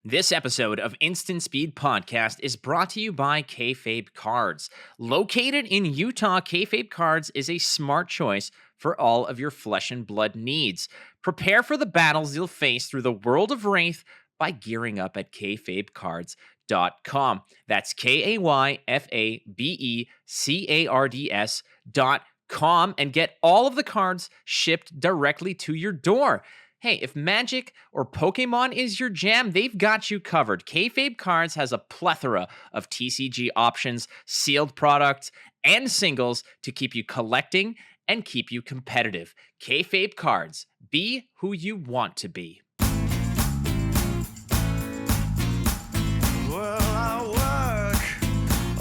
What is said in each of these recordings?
This episode of Instant Speed Podcast is brought to you by Kayfabe Cards. Located in Utah, Kayfabe Cards is a smart choice for all of your flesh and blood needs. Prepare for the battles you'll face through the world of Wraith by gearing up at kayfabecards.com. That's KAYFABECARDS.com and get all of the cards shipped directly to your door. Hey, if Magic or Pokemon is your jam, they've got you covered. Kayfabe Cards has a plethora of TCG options, sealed products, and singles to keep you collecting and keep you competitive. Kayfabe Cards, be who you want to be. Well, I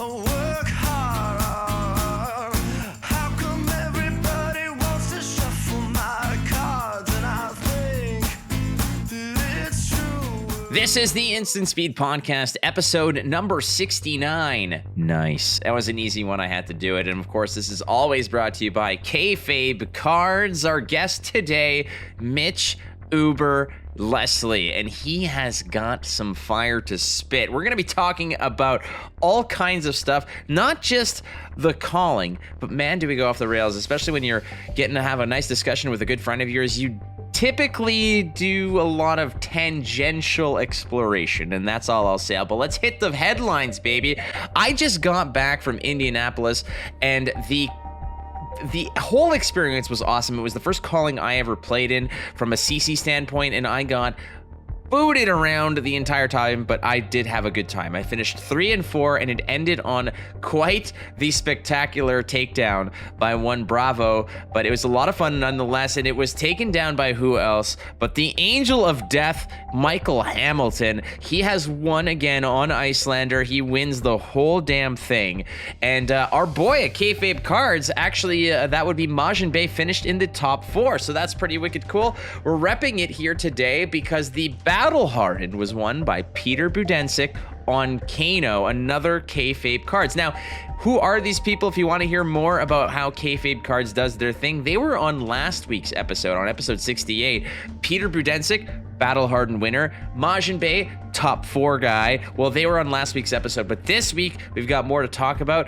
work hard. How come everybody wants to shuffle my cards? And I think that it's true. This is the Instant Speed Podcast, episode number 69. Nice. That was an easy one. I had to do it. And of course, this is always brought to you by Kayfabe Cards. Our guest today, Mitch Leslie, and he has got some fire to spit. We're going to be talking about all kinds of stuff, not just the calling, but man, do we go off the rails, especially when you're getting to have a nice discussion with a good friend of yours. You typically do a lot of tangential exploration, and that's all I'll say. But let's hit the headlines, baby. I just got back from Indianapolis, and the whole experience was awesome. It was the first calling I ever played in from a CC standpoint, and I got booted around the entire time, but I did have a good time. I finished 3 and 4, and it ended on quite the spectacular takedown by one Bravo, but it was a lot of fun nonetheless, and it was taken down by who else but the Angel of Death, Michael Hamilton. He has won again on Icelander. He wins the whole damn thing, and our boy at Kayfabe Cards, actually, that would be Majin Bay, finished in the top 4, so that's pretty wicked cool. We're repping it here today because the Battle Hardened was won by Peter Budensic on Kano, another Kayfabe Cards. Now, who are these people? If you want to hear more about how Kayfabe Cards does their thing, they were on last week's episode, on episode 68. Peter Budensic, Battle Hardened winner. Majin Bay, top 4 guy. Well, they were on last week's episode, but this week we've got more to talk about.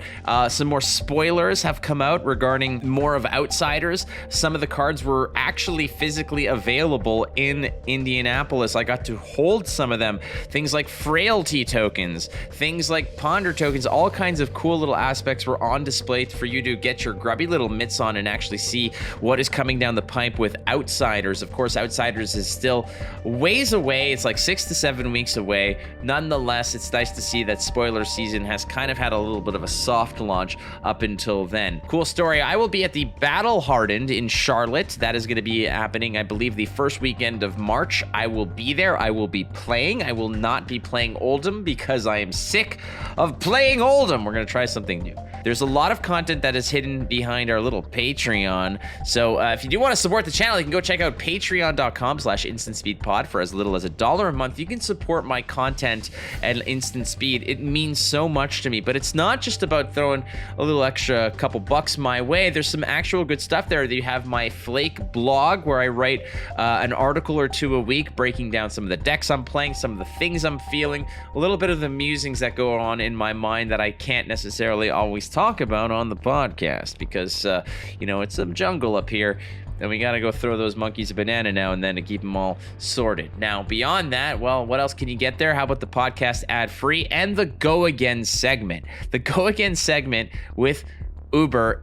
Some more spoilers have come out regarding more of Outsiders. Some of the cards were actually physically available in Indianapolis. I got to hold some of them. Things like Frailty tokens, things like Ponder tokens, all kinds of cool little aspects were on display for you to get your grubby little mitts on and actually see what is coming down the pipe with Outsiders. Of course, Outsiders is still ways away. It's like 6 to 7 weeks away. Nonetheless, it's nice to see that spoiler season has kind of had a little bit of a soft launch up until then. Cool story. I will be at the Battle Hardened in Charlotte. That is going to be happening, I believe, the first weekend of March. I will be there. I will be playing. I will not be playing Oldham because I am sick of playing Oldham. We're going to try something new. There's a lot of content that is hidden behind our little Patreon. So if you do want to support the channel, you can go check out patreon.com/instantspeedpod for as little as $1 a month. You can support my content at Instant Speed. It means so much to me, but it's not just about throwing a little extra couple bucks my way. There's some actual good stuff there. You have my Flake blog where I write an article or two a week breaking down some of the decks I'm playing, some of the things I'm feeling, a little bit of the musings that go on in my mind that I can't necessarily always talk about on the podcast because, it's some jungle up here. And we got to go throw those monkeys a banana now and then to keep them all sorted. Now, beyond that, well, what else can you get there? How about the podcast ad-free and the Go Again segment? The Go Again segment with Uber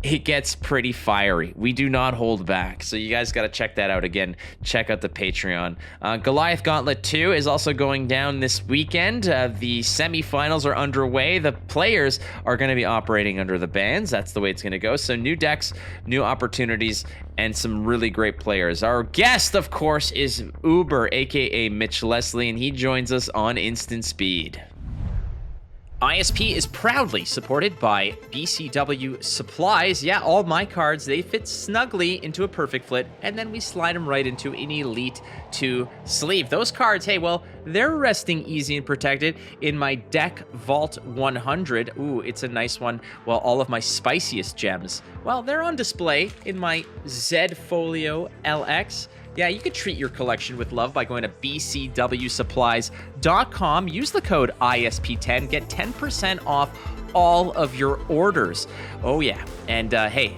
it gets pretty fiery. We do not hold back. So you guys got to check that out. Again, check out the Patreon. Goliath Gauntlet 2 is also going down this weekend. The semifinals are underway. The players are going to be operating under the bans. That's the way it's going to go. So new decks, new opportunities, and some really great players. Our guest, of course, is Uber, aka Mitch Leslie, and he joins us on Instant Speed. ISP is proudly supported by BCW Supplies. Yeah, all my cards, they fit snugly into a perfect fit, and then we slide them right into an Elite 2 sleeve. Those cards, hey, well, they're resting easy and protected in my Deck Vault 100. Ooh, it's a nice one. Well, all of my spiciest gems, well, they're on display in my Z Folio LX. Yeah, you could treat your collection with love by going to bcwsupplies.com. Use the code ISP10. Get 10% off all of your orders. Oh, yeah. And hey,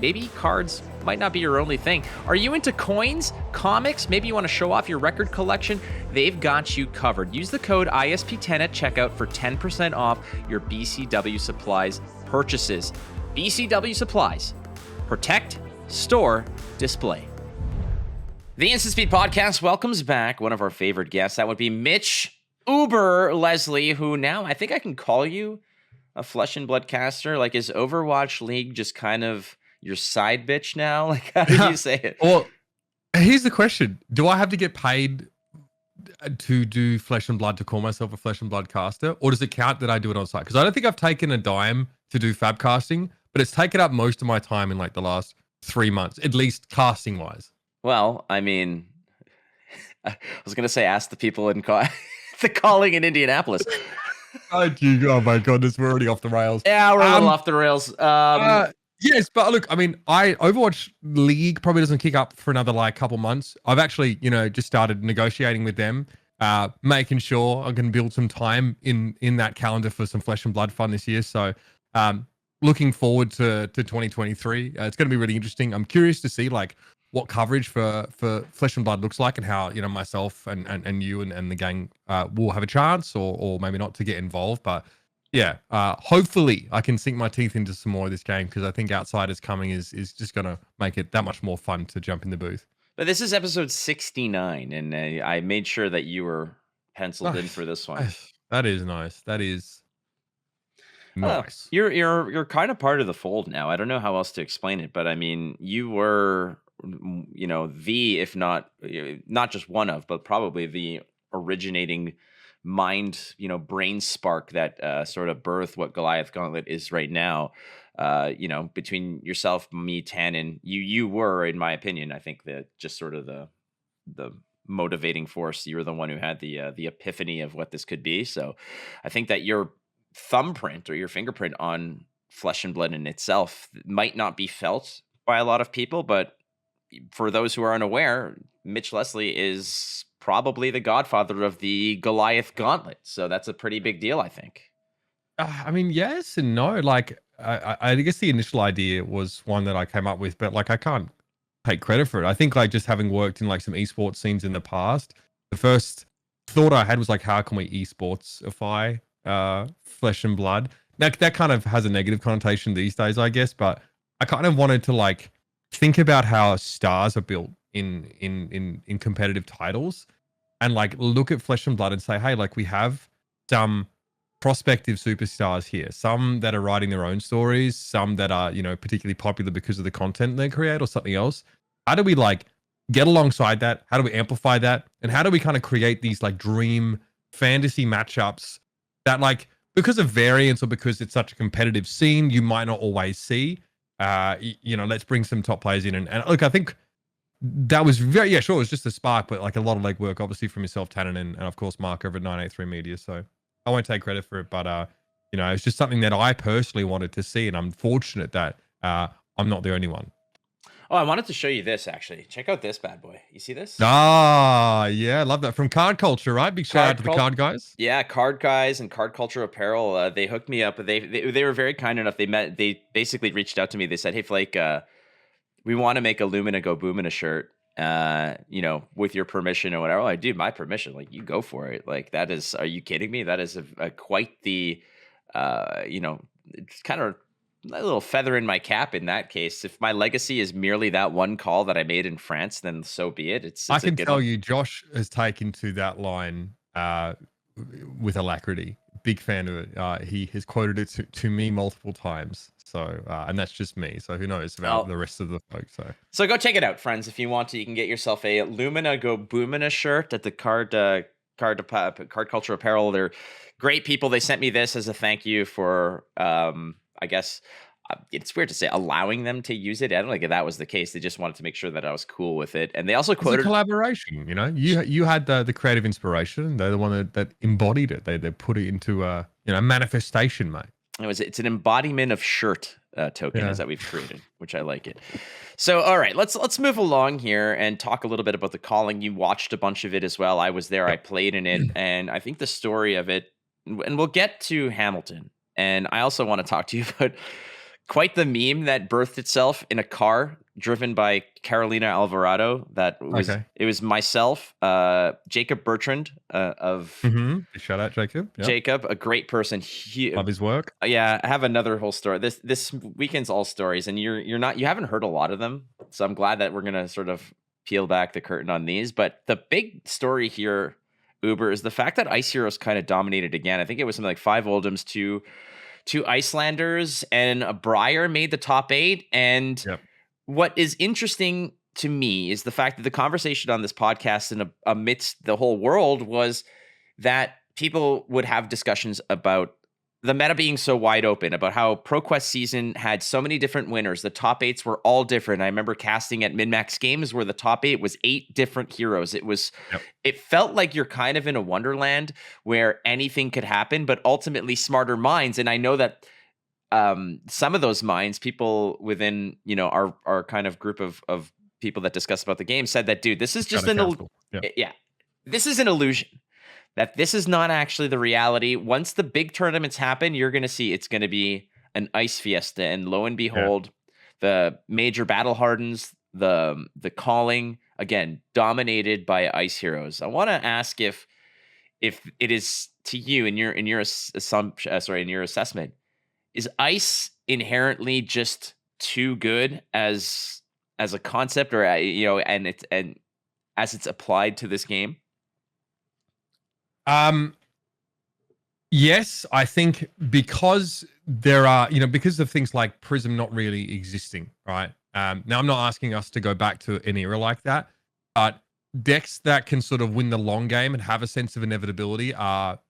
maybe cards might not be your only thing. Are you into coins, comics? Maybe you want to show off your record collection? They've got you covered. Use the code ISP10 at checkout for 10% off your BCW Supplies purchases. BCW Supplies. Protect, store, display. The Instant Speed Podcast welcomes back one of our favorite guests. That would be Mitch Leslie, who now I think I can call you a Flesh and Blood caster. Like, is Overwatch League just kind of your side bitch now? Like, how do you say it? Well, here's the question. Do I have to get paid to do Flesh and Blood to call myself a Flesh and Blood caster? Or does it count that I do it on site? Because I don't think I've taken a dime to do fab casting, but it's taken up most of my time in like the last 3 months, at least casting wise. Well, I mean, I was going to say ask the people in the Calling in Indianapolis. Oh my goodness, we're already off the rails. Yeah, we're a little off the rails. Yes, but look, I mean, Overwatch League probably doesn't kick up for another like couple months. I've actually, just started negotiating with them, making sure I can build some time in that calendar for some Flesh and Blood fun this year. So, looking forward to 2023. It's going to be really interesting. I'm curious to see like what coverage for Flesh and Blood looks like, and how myself and you and the gang will have a chance or maybe not to get involved. But yeah, hopefully I can sink my teeth into some more of this game, because I think Outsiders coming is just gonna make it that much more fun to jump in the booth. But this is episode 69, and I made sure that you were penciled in for this one. That is nice. That is nice. You're kind of part of the fold now. I don't know how else to explain it, but I mean, you were, if not just one of, but probably the originating mind, brain spark that sort of birthed what Goliath Gauntlet is right now. Between yourself, me, Tannen, you were, in my opinion, I think that just sort of the motivating force. You were the one who had the epiphany of what this could be. So I think that your thumbprint or your fingerprint on Flesh and Blood in itself might not be felt by a lot of people, but for those who are unaware, Mitch Leslie is probably the godfather of the Goliath Gauntlet. So that's a pretty big deal, I think. I mean, yes and no. Like, I guess the initial idea was one that I came up with, but like, I can't take credit for it. I think like just having worked in like some esports scenes in the past, the first thought I had was like, how can we esportsify Flesh and Blood? That kind of has a negative connotation these days, I guess, but I kind of wanted to like think about how stars are built in competitive titles, and like look at Flesh and Blood and say, hey, like we have some prospective superstars here, some that are writing their own stories, some that are, particularly popular because of the content they create or something else. How do we like get alongside that? How do we amplify that? And how do we kind of create these like dream fantasy matchups that, like, because of variance or because it's such a competitive scene, you might not always see? Let's bring some top players in. And look, I think that was very, it was just a spark, but like a lot of legwork, obviously, from yourself, Tannen, and of course, Mark over at 983 Media. So I won't take credit for it, but, it's just something that I personally wanted to see. And I'm fortunate that I'm not the only one. Oh, I wanted to show you this, actually. Check out this bad boy. You see this? Ah, yeah, love that. From Card Culture, right? Big shout out to the Card Guys. Yeah, Card Guys and Card Culture Apparel. They hooked me up. They were very kind enough. They basically reached out to me. They said, hey, Flake, we want to make a Lumina Go Boomina shirt, with your permission or whatever. Oh, I do, my permission. Like, you go for it. Like, that is, are you kidding me? That is a quite the, it's kind of a little feather in my cap in that case. If my legacy is merely that one call that I made in France, then so be it. It's I can tell you, Josh has taken to that line with alacrity. Big fan of it. He has quoted it to me multiple times. So, and that's just me. So who knows about the rest of the folks. So go check it out, friends. If you want to, you can get yourself a Lumina Go Boomina shirt at the Card Culture Apparel. They're great people. They sent me this as a thank you for, I guess, it's weird to say allowing them to use it. I don't think that was the case. They just wanted to make sure that I was cool with it. And they also It's a quoted collaboration, you know. You had the creative inspiration. They're the one that embodied it. They put it into a manifestation, mate. it's an embodiment of shirt token Yeah. is that we've created, which I like it. So all right, let's move along here and talk a little bit about the Calling. You watched a bunch of it as well. I was there, I played in it, and I think the story of it, and we'll get to Hamilton. And I also want to talk to you about quite the meme that birthed itself in a car driven by Carolina Alvarado. That was Okay. It was myself, Jacob Bertrand of Shout out, Jacob. Yep. Jacob, a great person. Love his work. Yeah, I have another whole story. This weekend's all stories, and you haven't heard a lot of them. So I'm glad that we're gonna sort of peel back the curtain on these. But the big story here, Uber, is the fact that Ice Heroes kind of dominated again. I think it was something like 5 Oldhams, two Icelanders, and a Briar made the top 8. And Yep. what is interesting to me is the fact that the conversation on this podcast and amidst the whole world was that people would have discussions about the meta being so wide open, about how ProQuest season had so many different winners. The top 8s were all different. I remember casting at Min-Max Games where the top 8 was 8 different heroes. It felt like you're kind of in a wonderland where anything could happen, but ultimately smarter minds. And I know that some of those minds, people within, our kind of group of people that discuss about the game said that, dude, this is just this is an illusion. That this is not actually the reality. Once the big tournaments happen, you're going to see it's going to be an ice fiesta. And lo and behold, the major battle hardens, the Calling, again, dominated by ice heroes. I want to ask if it is to you in your assessment, is ice inherently just too good as a concept, or and as it's applied to this game? Yes, I think because there are, because of things like Prism not really existing, right? Now I'm not asking us to go back to an era like that, but decks that can sort of win the long game and have a sense of inevitability are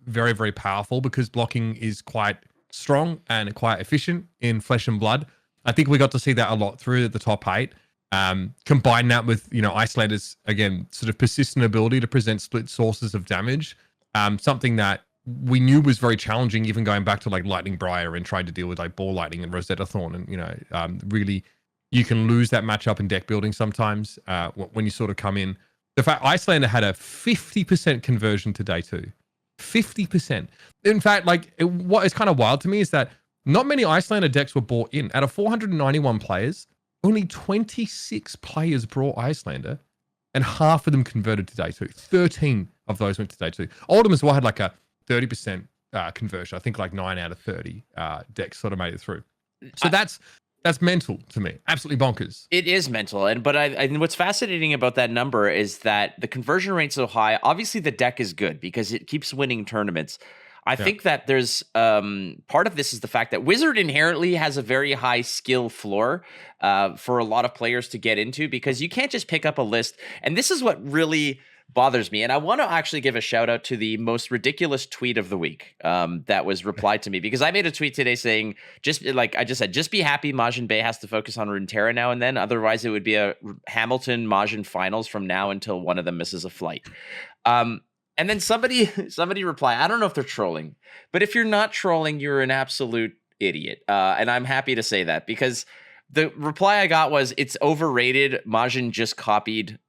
very, very powerful because blocking is quite strong and quite efficient in Flesh and Blood. I think we got to see that a lot through the top 8. Combine that with, Icelanders, again, sort of persistent ability to present split sources of damage. Something that we knew was very challenging, even going back to like Lightning Briar and trying to deal with like Ball Lightning and Rosetta Thorn. And, really, you can lose that matchup in deck building sometimes when you sort of come in. The fact Icelander had a 50% conversion to day 2. 50%. In fact, what is kind of wild to me is that not many Icelander decks were bought in. Out of 491 players, only 26 players brought Icelander, and half of them converted to day 2. 13 of those went to day 2. Oldham as well had like a 30% conversion. I think like 9 out of 30 decks sort of made it through. So that's mental to me. Absolutely bonkers. It is mental. But what's fascinating about that number is that the conversion rate's so high. Obviously, the deck is good because it keeps winning tournaments. I think that there's part of this is the fact that Wizard inherently has a very high skill floor for a lot of players to get into, because you can't just pick up a list. And this is what really bothers me. And I want to actually give a shout out to the most ridiculous tweet of the week that was replied to me, because I made a tweet today saying, just be happy Majin Bay has to focus on Runeterra now and then. Otherwise, it would be a Hamilton Majin finals from now until one of them misses a flight. And then somebody replied, I don't know if they're trolling, but if you're not trolling, you're an absolute idiot. And I'm happy to say that, because the reply I got was, it's overrated. Majin just copied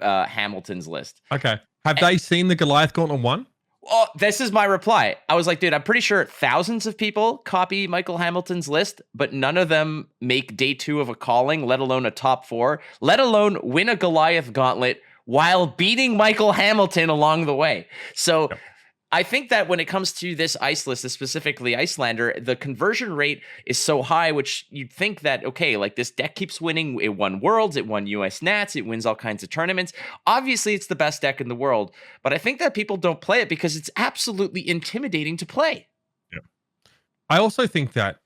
Hamilton's list. Okay. Have they seen the Goliath Gauntlet 1? Oh, this is my reply. I was like, dude, I'm pretty sure thousands of people copy Michael Hamilton's list, but none of them make day 2 of a Calling, let alone a top 4, let alone win a Goliath Gauntlet while beating Michael Hamilton along the way. So I think that when it comes to this ice list, specifically Icelander, the conversion rate is so high, which you'd think that, okay, like this deck keeps winning. It won Worlds, it won US Nats, it wins all kinds of tournaments. Obviously, it's the best deck in the world, but I think that people don't play it because it's absolutely intimidating to play. Yeah. I also think that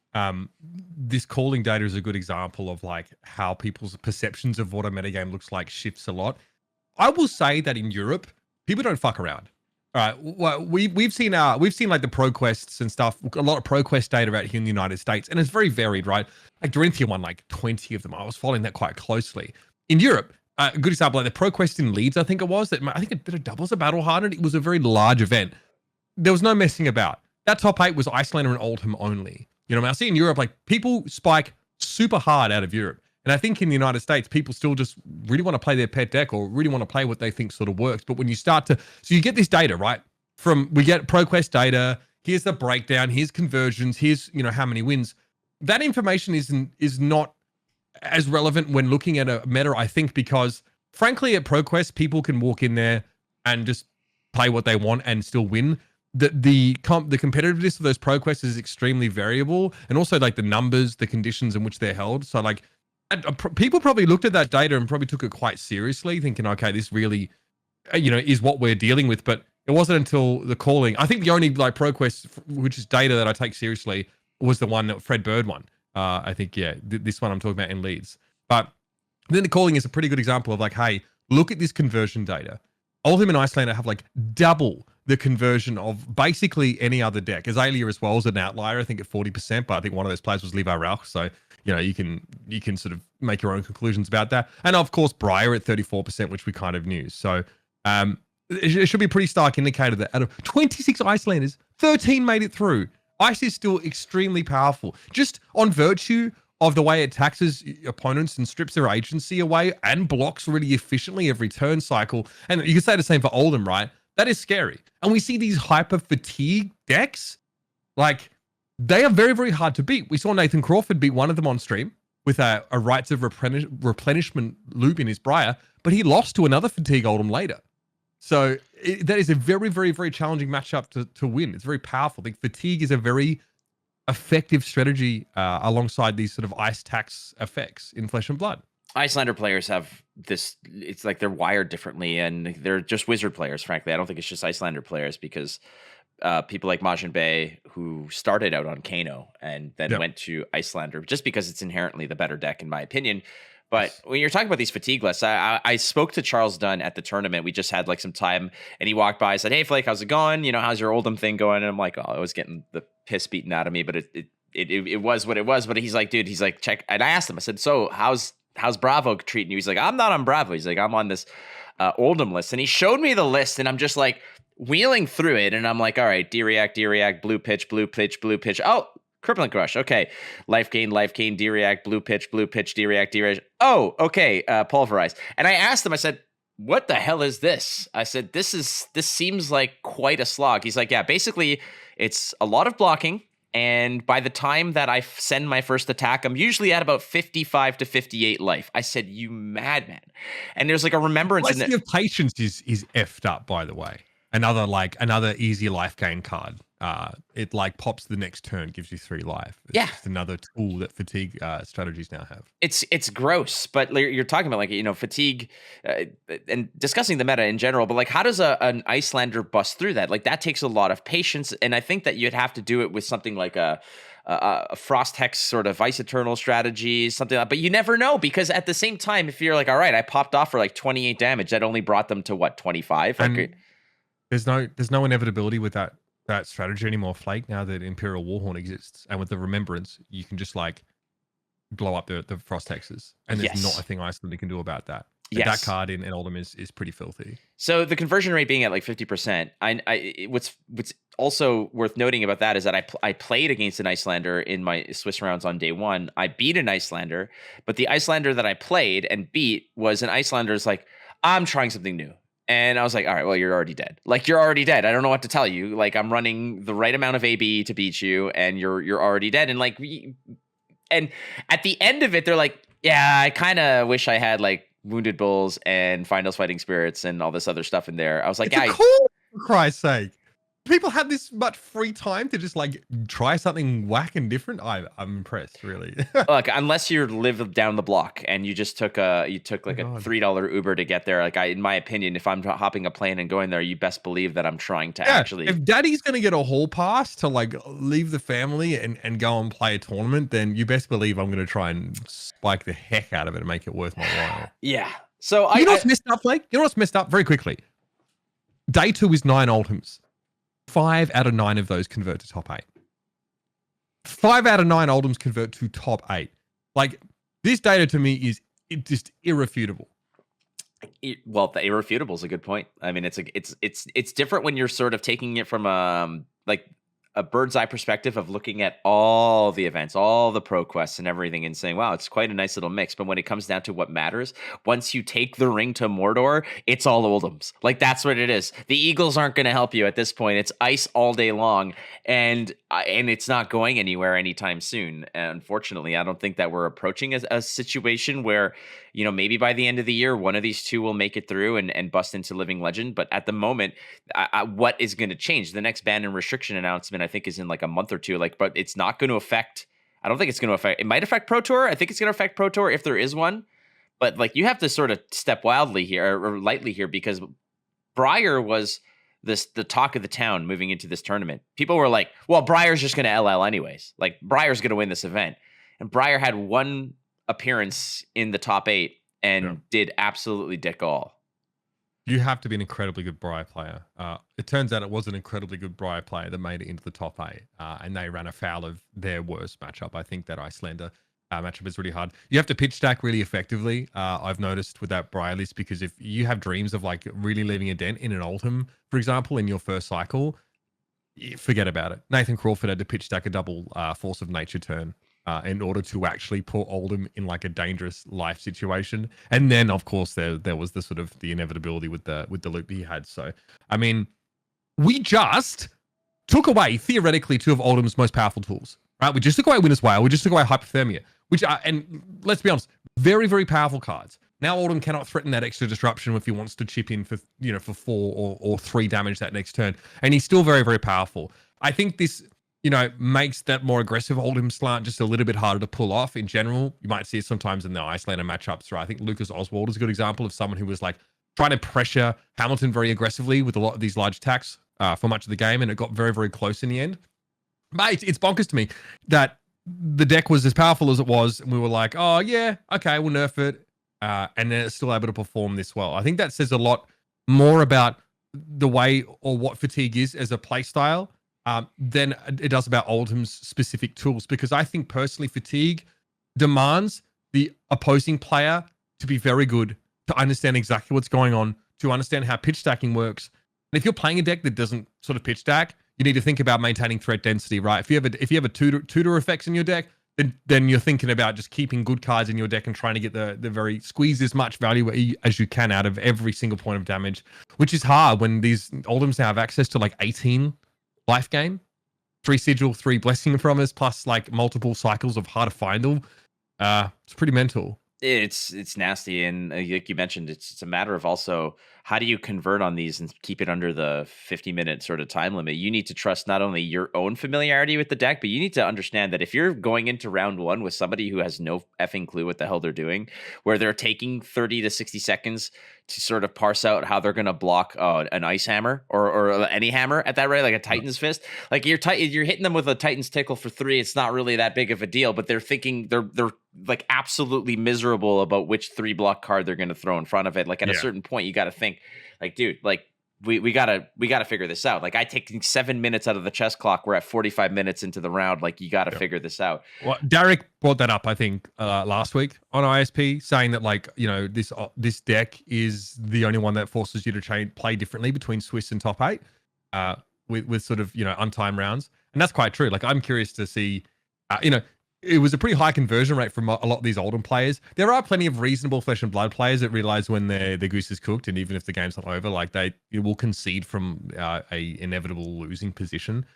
this Calling data is a good example of like how people's perceptions of what a metagame looks like shifts a lot. I will say that in Europe, people don't fuck around. All right. Well, we've seen like the ProQuests and stuff. A lot of ProQuest data out here in the United States, and it's very varied, right? Like Dorinthia won like 20 of them. I was following that quite closely. In Europe, a good example, like the ProQuest in Leeds, I think it was that. I think it did a doubles, a battle hardened. It was a very large event. There was no messing about. That top 8 was Icelander and Oldham only. You know, I see in Europe, like people spike super hard out of Europe. And I think in the United States, people still just really want to play their pet deck or really want to play what they think sort of works. But when you start to, so you get this data, right? We get ProQuest data. Here's the breakdown. Here's conversions. Here's, how many wins. That information is not as relevant when looking at a meta, I think, because frankly, at ProQuest, people can walk in there and just play what they want and still win. The competitiveness of those ProQuests is extremely variable, and also like the numbers, the conditions in which they're held. So like people probably looked at that data and probably took it quite seriously, thinking, okay, this really, is what we're dealing with. But it wasn't until the calling. I think the only like ProQuest, which is data that I take seriously, was the one that Fred Bird won. I think, this one I'm talking about in Leeds. But then the calling is a pretty good example of like, hey, look at this conversion data. Oldham and Icelander have like double the conversion of basically any other deck. Azalea as well is an outlier, I think at 40%, but I think one of those players was Levi Rauch. So, you can sort of make your own conclusions about that. And of course, Briar at 34%, which we kind of knew. So it should be a pretty stark indicator that out of 26 Icelanders, 13 made it through. Ice is still extremely powerful. Just on virtue of the way it taxes opponents and strips their agency away and blocks really efficiently every turn cycle. And you can say the same for Oldham, right? That is scary. And we see these hyper fatigue decks, like they are very, very hard to beat. We saw Nathan Crawford beat one of them on stream with a rights of replenishment loop in his Briar, but he lost to another fatigue Oldham later. So that is a very, very, very challenging matchup to win. It's very powerful. I think fatigue is a very effective strategy alongside these sort of ice tax effects in Flesh and Blood. Icelander players have this, it's like they're wired differently, and they're just wizard players, frankly. I don't think it's just Icelander players, because people like Majin Bay, who started out on Kano and then went to Icelander just because it's inherently the better deck, in my opinion. But when you're talking about these fatigue lists, I spoke to Charles Dunn at the tournament. We just had like some time, and he walked by and said, "Hey, Flake, how's it going? How's your Oldham thing going?" And I'm like, "Oh, I was getting the piss beaten out of me, but it was what it was." But he's like, "Dude," he's like, "Check." And I asked him, I said, "So how's Bravo treating you?" He's like, "I'm not on Bravo." He's like, "I'm on this Oldham list." And he showed me the list, and I'm just like wheeling through it, and I'm like, "All right, D-React, blue pitch, blue pitch, blue pitch. Oh, Crippling Crush. Okay. Life gain, D-React, blue pitch, D-React. Oh, okay. Pulverize." And I asked him, I said, "What the hell is this?" I said, this seems like quite a slog." He's like, "Yeah, basically it's a lot of blocking. And by the time that I send my first attack, I'm usually at about 55 to 58 life." I said, "You madman." And there's like a remembrance in there. Of patience is effed up, by the way. Another easy life gain card. It like pops the next turn, gives you 3 life. It's just another tool that fatigue strategies now have. It's gross, but you're talking about like, fatigue and discussing the meta in general, but like how does an Icelander bust through that? Like that takes a lot of patience, and I think that you'd have to do it with something like a Frost Hex sort of Ice Eternal strategy, something like that. But you never know, because at the same time, if you're like, all right, I popped off for like 28 damage, that only brought them to what, 25? There's no inevitability with that strategy anymore, Flake, now that Imperial Warhorn exists. And with the remembrance, you can just like blow up the Frost Hexes. And there's not a thing Iceland can do about that. That card in Oldham is pretty filthy. So the conversion rate being at like 50%, what's also worth noting about that is that I played against an Icelander in my Swiss rounds on day one. I beat an Icelander, but the Icelander that I played and beat was an Icelander's like, "I'm trying something new." And I was like, all right, well, you're already dead. Like, you're already dead. I don't know what to tell you. Like, I'm running the right amount of AB to beat you, and you're already dead. And like, and at the end of it, they're like, "Yeah, I kind of wish I had like Wounded Bulls and Finals Fighting Spirits and all this other stuff in there." I was like, "Yeah, cool, for Christ's sake." People have this much free time to just like try something whack and different. I'm impressed, really. Look, unless you live down the block and you just took like a $3 Uber to get there. Like in my opinion, if I'm hopping a plane and going there, you best believe that I'm trying to actually. If Daddy's gonna get a hall pass to like leave the family and go and play a tournament, then you best believe I'm gonna try and spike the heck out of it and make it worth my while. Yeah. So you know what's messed up, Flake? You know what's messed up? Very quickly. Day 2 is 9 Oldhams. 5 out of 9 of those convert to top 8. 5 out of 9 Oldhams convert to top 8. Like, this data to me is just irrefutable. Well, the irrefutable is a good point. I mean, it's different when you're sort of taking it from like a bird's eye perspective of looking at all the events, all the pro quests and everything and saying, wow, it's quite a nice little mix. But when it comes down to what matters, once you take the ring to Mordor, it's all Oldhams. Like, that's what it is. The Eagles aren't going to help you at this point. It's ice all day long, and it's not going anywhere anytime soon. And unfortunately, I don't think that we're approaching a situation where, you know, maybe by the end of the year, one of these two will make it through and bust into living legend. But at the moment, what is going to change? The next ban and restriction announcement, I think, is in like a month or two. Like, but it's not going to affect. I don't think it's going to affect. It might affect Pro Tour. I think it's going to affect Pro Tour if there is one. But like, you have to sort of step wildly here or lightly here, because Briar was the talk of the town moving into this tournament. People were like, well, Briar's just going to LL anyways. Like, Briar's going to win this event. And Briar had one appearance in the top 8 and did absolutely dick all. You have to be an incredibly good Briar player. It turns out it was an incredibly good Briar player that made it into the top 8, and they ran afoul of their worst matchup. I think that Icelander matchup is really hard. You have to pitch stack really effectively, I've noticed with that Briar list, because if you have dreams of like really leaving a dent in an Oldham, for example, in your first cycle, forget about it. Nathan Crawford had to pitch stack a double Force of Nature turn in order to actually put Oldham in like a dangerous life situation. And then, of course, there was the sort of the inevitability with the loop he had. So, I mean, we just took away, theoretically, 2 of Oldham's most powerful tools, right? We just took away Winter's Whale. We just took away Hypothermia, which are, and let's be honest, very, very powerful cards. Now Oldham cannot threaten that extra disruption if he wants to chip in for, you know, for 4 or 3 damage that next turn. And he's still very, very powerful. I think this, you know, makes that more aggressive Oldham slant just a little bit harder to pull off in general. You might see it sometimes in the Icelander matchups, right? I think Lucas Oswald is a good example of someone who was like trying to pressure Hamilton very aggressively with a lot of these large attacks for much of the game, and it got very, very close in the end. But it's bonkers to me that the deck was as powerful as it was, and we were like, oh yeah, okay, we'll nerf it, and then it's still able to perform this well. I think that says a lot more about the way or what Fatigue is as a play style than it does about Oldham's specific tools, because I think personally Fatigue demands the opposing player to be very good, to understand exactly what's going on, to understand how pitch stacking works. And if you're playing a deck that doesn't sort of pitch stack, you need to think about maintaining threat density, right? If you have a tutor effects in your deck, then you're thinking about just keeping good cards in your deck and trying to get the very squeeze as much value as you can out of every single point of damage, which is hard when these Oldhams now have access to like 18 life gain, 3 sigil, 3 blessing from us, plus like multiple cycles of hard to find them. It's pretty mental. It's nasty, and like you mentioned, it's a matter of also how do you convert on these and keep it under the 50-minute sort of time limit. You need to trust not only your own familiarity with the deck, but you need to understand that if you're going into round 1 with somebody who has no effing clue what the hell they're doing, where they're taking 30 to 60 seconds to sort of parse out how they're going to block an ice hammer or any hammer at that rate, like a Titan's fist, like you're hitting them with a Titan's tickle for 3. It's not really that big of a deal, but they're thinking they're like absolutely miserable about which 3 block card they're going to throw in front of it. Like at a certain point, you got to think like, dude, like we gotta figure this out. Like I take 7 minutes out of the chess clock. We're at 45 minutes into the round. Like you got to figure this out. Well, Derek brought that up, I think, last week on ISP, saying that like, you know, this deck is the only one that forces you to play differently between Swiss and top 8, with sort of, you know, untimed rounds, and that's quite true. Like I'm curious to see, you know. It was a pretty high conversion rate from a lot of these Oldham players. There are plenty of reasonable Flesh and Blood players that realize when their goose is cooked, and even if the game's not over, like they will concede from a inevitable losing position.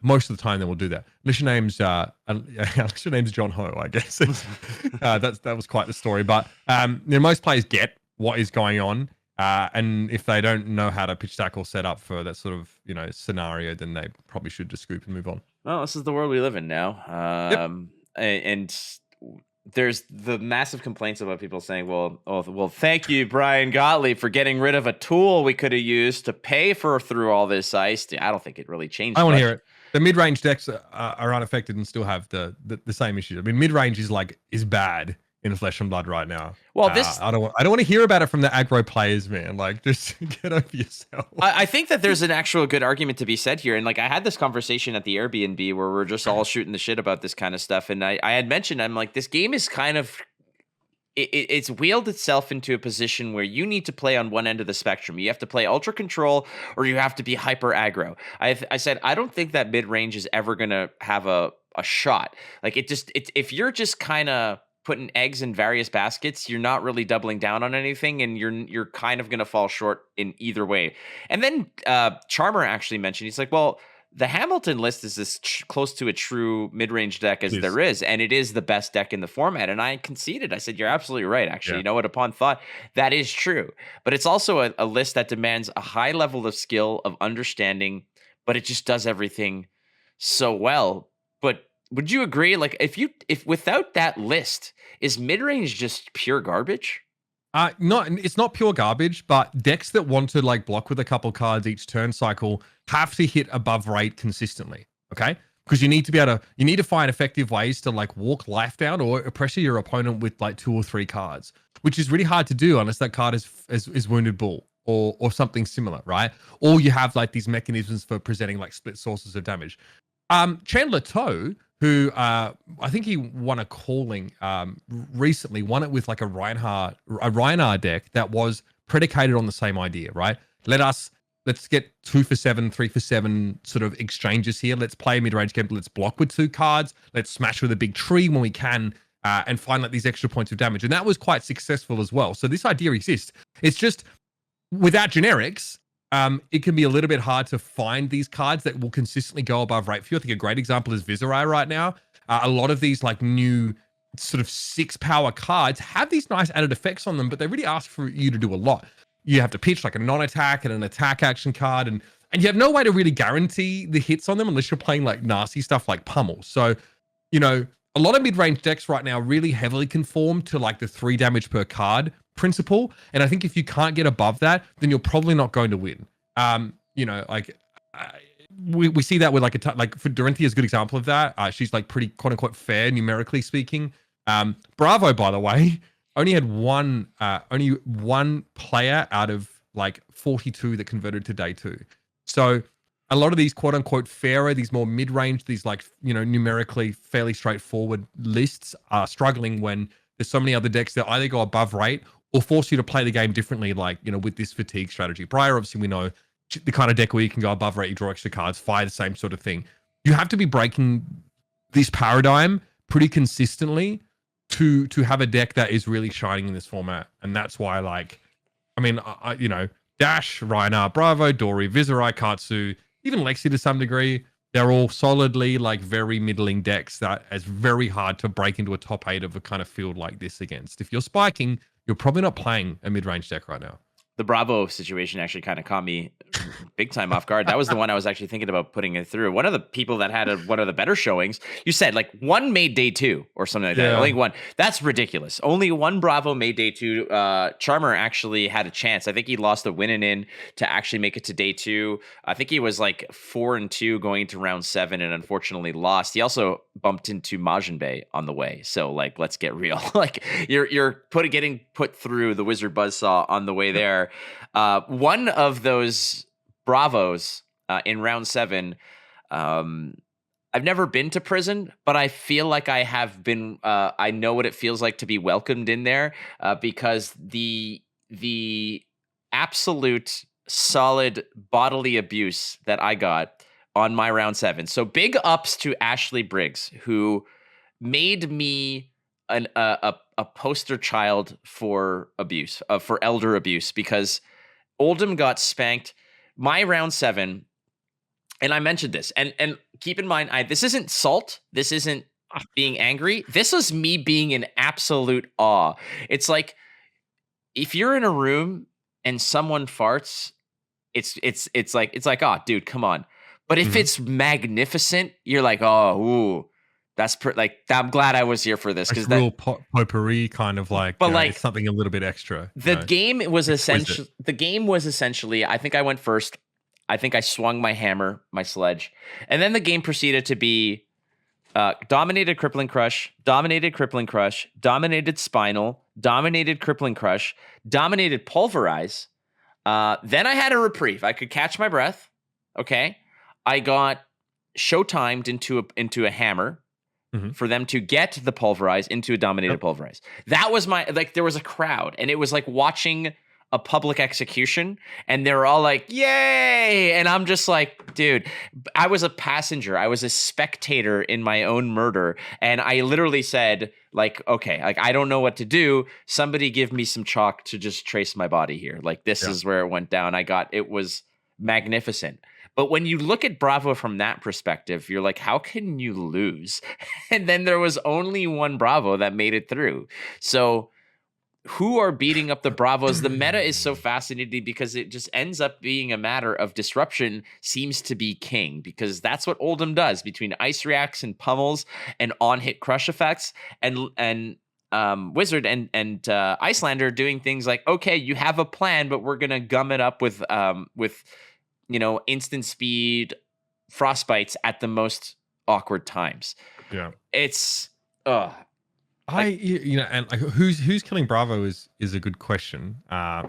Most of the time, they will do that. Unless your name's John Ho, I guess. That was quite the story. But you know, most players get what is going on, and if they don't know how to pitch stack or set up for that sort of, you know, scenario, then they probably should just scoop and move on. Well, this is the world we live in now. And there's the massive complaints about people saying, well, thank you, Brian Gottlieb, for getting rid of a tool we could have used to pay through all this ice. I don't think it really changed. I want to hear it. The mid-range decks are unaffected and still have the same issues. I mean, mid-range is bad in Flesh and Blood right now. Well, this I don't want to hear about it from the aggro players, man. Like, just get over yourself. I think that there's an actual good argument to be said here. And like I had this conversation at the Airbnb where we're just all shooting the shit about this kind of stuff. And I had mentioned, I'm like, this game is kind of it's wheeled itself into a position where you need to play on one end of the spectrum. You have to play ultra control or you have to be hyper aggro. I said, I don't think that mid range is ever going to have a shot. Like if you're just kind of putting eggs in various baskets, you're not really doubling down on anything, and you're kind of going to fall short in either way. And then Charmer actually mentioned, he's like, well, the Hamilton list is as close to a true mid-range deck as there is, and it is the best deck in the format. And I conceded. I said, you're absolutely right, actually. You know what? Upon thought, that is true. But it's also a list that demands a high level of skill, of understanding, but it just does everything so well. But would you agree? Like, if without that list, is mid-range just pure garbage? No, it's not pure garbage, but decks that want to like block with a couple cards each turn cycle have to hit above rate consistently. Okay, because you need to find effective ways to like walk life down or pressure your opponent with like 2 or 3 cards, which is really hard to do unless that card is Wounded Bull or something similar, right? Or you have like these mechanisms for presenting like split sources of damage. Chandler Toe, who I think he won a calling recently, won it with like a Reinhardt deck that was predicated on the same idea, right? Let's get 2 for 7, 3 for 7 sort of exchanges here. Let's play a mid-range game. Let's block with 2 cards. Let's smash with a big tree when we can and find like these extra points of damage. And that was quite successful as well. So this idea exists. It's just without generics, it can be a little bit hard to find these cards that will consistently go above rate for you. I think a great example is Viserai right now. A lot of these like new sort of 6 power cards have these nice added effects on them, but they really ask for you to do a lot. You have to pitch like a non-attack and an attack action card, and you have no way to really guarantee the hits on them unless you're playing like nasty stuff like Pummel. So, you know, a lot of mid-range decks right now really heavily conform to like the 3 damage per card principle. And I think if you can't get above that, then you're probably not going to win. You know, like we see that with like like for Dorinthia is a good example of that. She's like pretty quote unquote fair numerically speaking. Bravo, by the way, only had only one player out of like 42 that converted to day 2. So a lot of these quote unquote fairer, these more mid-range, these like, you know, numerically fairly straightforward lists are struggling when there's so many other decks that either go above rate or force you to play the game differently, like, you know, with this fatigue strategy. Briar, obviously, we know the kind of deck where you can go above rate, you draw extra cards, fire the same sort of thing. You have to be breaking this paradigm pretty consistently to have a deck that is really shining in this format. And that's why, like, I mean, you know, Dash, Reinhardt, Bravo, Dory, Viserai, Katsu, even Lexi to some degree, they're all solidly like very middling decks that is very hard to break into a top 8 of a kind of field like this against. If you're spiking, you're probably not playing a mid-range deck right now. The Bravo situation actually kind of caught me big time off guard. That was the one I was actually thinking about putting it through. One of the people that had one of the better showings, you said like one made day 2 or something like that. Only one. That's ridiculous. Only one Bravo made day 2. Charmer actually had a chance. I think he lost the win and in to actually make it to day 2. I think he was like 4-2 going into round 7 and unfortunately lost. He also bumped into Majin Bay on the way. So like, let's get real. Like you're getting put through the Wizard Buzzsaw on the way there. One of those Bravos in round 7, I've never been to prison, but I feel like I have been. I know what it feels like to be welcomed in there because the absolute solid bodily abuse that I got on my round 7. So big ups to Ashley Briggs, who made me a poster child for abuse, for elder abuse, because Oldham got spanked. My round 7, and I mentioned this, and keep in mind, this isn't salt. This isn't being angry. This is me being in absolute awe. It's like if you're in a room and someone farts, it's like, oh, dude, come on. But if it's magnificent, you're like, oh, ooh. That's I'm glad I was here for this because real potpourri kind of like, but like it's something a little bit extra. The game was essentially. I think I went first. I think I swung my hammer, my sledge, and then the game proceeded to be Dominated Crippling Crush, dominated Crippling Crush, dominated Spinal, dominated Crippling Crush, dominated Pulverize. Then I had a reprieve. I could catch my breath. Okay. I got showtimed into a hammer for them to get the Pulverize into a dominated Pulverize. That was there was a crowd, and it was like watching a public execution, and they're all like, yay. And I'm just like, dude, I was a passenger. I was a spectator in my own murder. And I literally said, like, okay, like, I don't know what to do. Somebody give me some chalk to just trace my body here. Like, this is where it went down. It was magnificent. But when you look at Bravo from that perspective, you're like, how can you lose? And then there was only one Bravo that made it through. So who are beating up the Bravos? The meta is so fascinating because it just ends up being a matter of disruption seems to be king, because that's what Oldham does between ice reacts and pummels and on-hit crush effects, and Wizard and Icelander doing things like, okay, you have a plan, but we're gonna gum it up with instant speed frostbites at the most awkward times. Yeah, it's and like who's killing Bravo is a good question,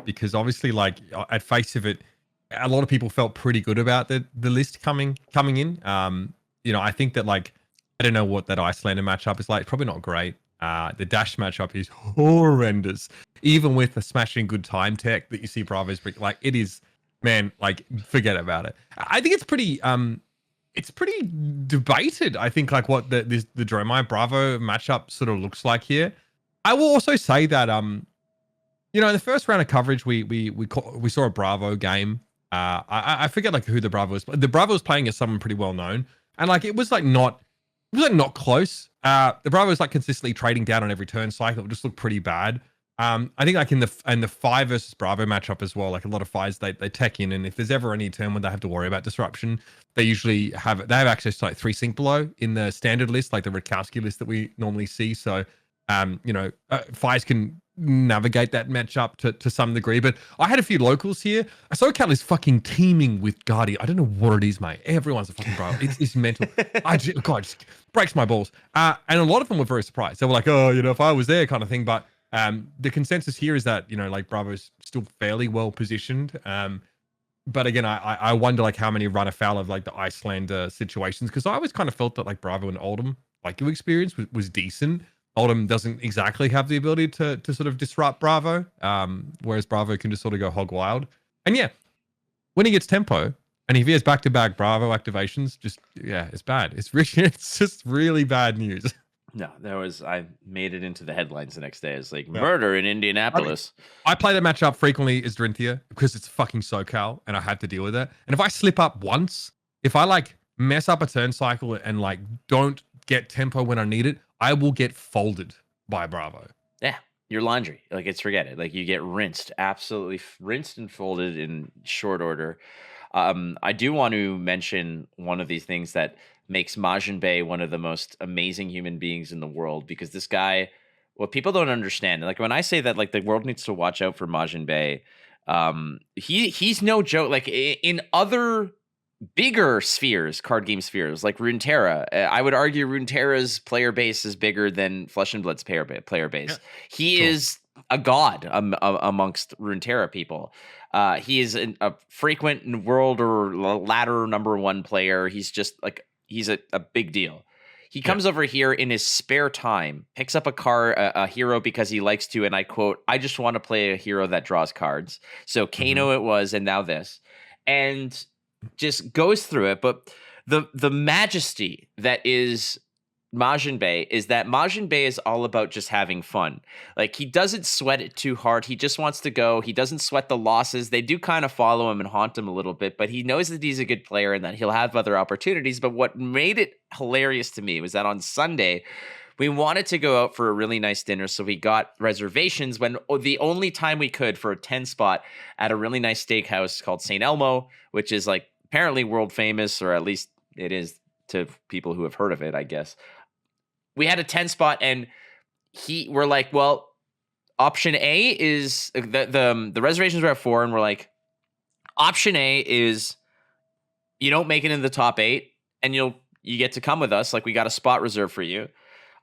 because obviously, like, at face of it, a lot of people felt pretty good about the list coming in. I think that, like, I don't know what that Icelander matchup is like. It's probably not great. The Dash matchup is horrendous, even with the smashing good time tech that you see Bravo's bring. Like, it is, man, like, forget about it. I think it's pretty debated. I think, like, what the Dromai Bravo matchup sort of looks like here. I will also say that in the first round of coverage, we saw a Bravo game. I forget, like, who the Bravo was. The Bravo was playing as someone pretty well known, and, like, it was not close. The Bravo was, like, consistently trading down on every turn cycle. It just looked pretty bad. I think, like, in the 5 versus Bravo matchup as well, like, a lot of 5s they tech in, and if there's ever any turn when they have to worry about disruption, they usually have access to, like, 3 sync below in the standard list, like the Rutkowski list that we normally see. So 5s can navigate that matchup to some degree. But I had a few locals here. SoCal is fucking teeming with Guardian. I don't know what it is, mate. Everyone's a fucking Bravo. It's mental. God, it just breaks my balls. And a lot of them were very surprised. They were like, oh, if I was there, kind of thing. But the consensus here is that, like, Bravo's still fairly well positioned. But again, I wonder, like, how many run afoul of, like, the Icelander situations, because I always kind of felt that, like, Bravo and Oldham, like, your experience was decent. Oldham doesn't exactly have the ability to sort of disrupt Bravo, whereas Bravo can just sort of go hog wild. And yeah, when he gets tempo and if he has back-to-back Bravo activations, it's bad. It's just really bad news. No, I made it into the headlines the next day. It's like, murder in Indianapolis. I play the matchup frequently as Drinthia because it's fucking SoCal and I had to deal with it. And if I slip up once, if I, like, mess up a turn cycle and, like, don't get tempo when I need it, I will get folded by Bravo. Yeah, your laundry. Like, forget it. Like, you get rinsed, absolutely rinsed and folded in short order. I do want to mention one of these things that makes Majin Bey one of the most amazing human beings in the world, because this guy, what people don't understand, like, when I say that, like, the world needs to watch out for Majin Bey, he's no joke. Like, in other bigger spheres, card game spheres, like Runeterra, I would argue Runeterra's player base is bigger than Flesh and Blood's player base. Yeah, he is a god amongst Runeterra people. He is a frequent world or ladder #1 player. He's just like, he's a big deal. He comes over here in his spare time, picks up a hero because he likes to, and I quote, I just want to play a hero that draws cards. So Kano it was, and now this. And just goes through it. But the majesty that is Majin Bey is that Majin Bey is all about just having fun. Like, he doesn't sweat it too hard. He just wants to go. He doesn't sweat the losses. They do kind of follow him and haunt him a little bit, but he knows that he's a good player and that he'll have other opportunities. But what made it hilarious to me was that on Sunday, we wanted to go out for a really nice dinner, so we got reservations when the only time we could for a 10 spot at a really nice steakhouse called St. Elmo, which is, like, apparently world famous, or at least it is to people who have heard of it, I guess. We had a 10 spot, and we're like, well, option A is the reservations were at 4, and we're like, option A is you don't make it in the top 8, and you'll you get to come with us. Like, we got a spot reserved for you.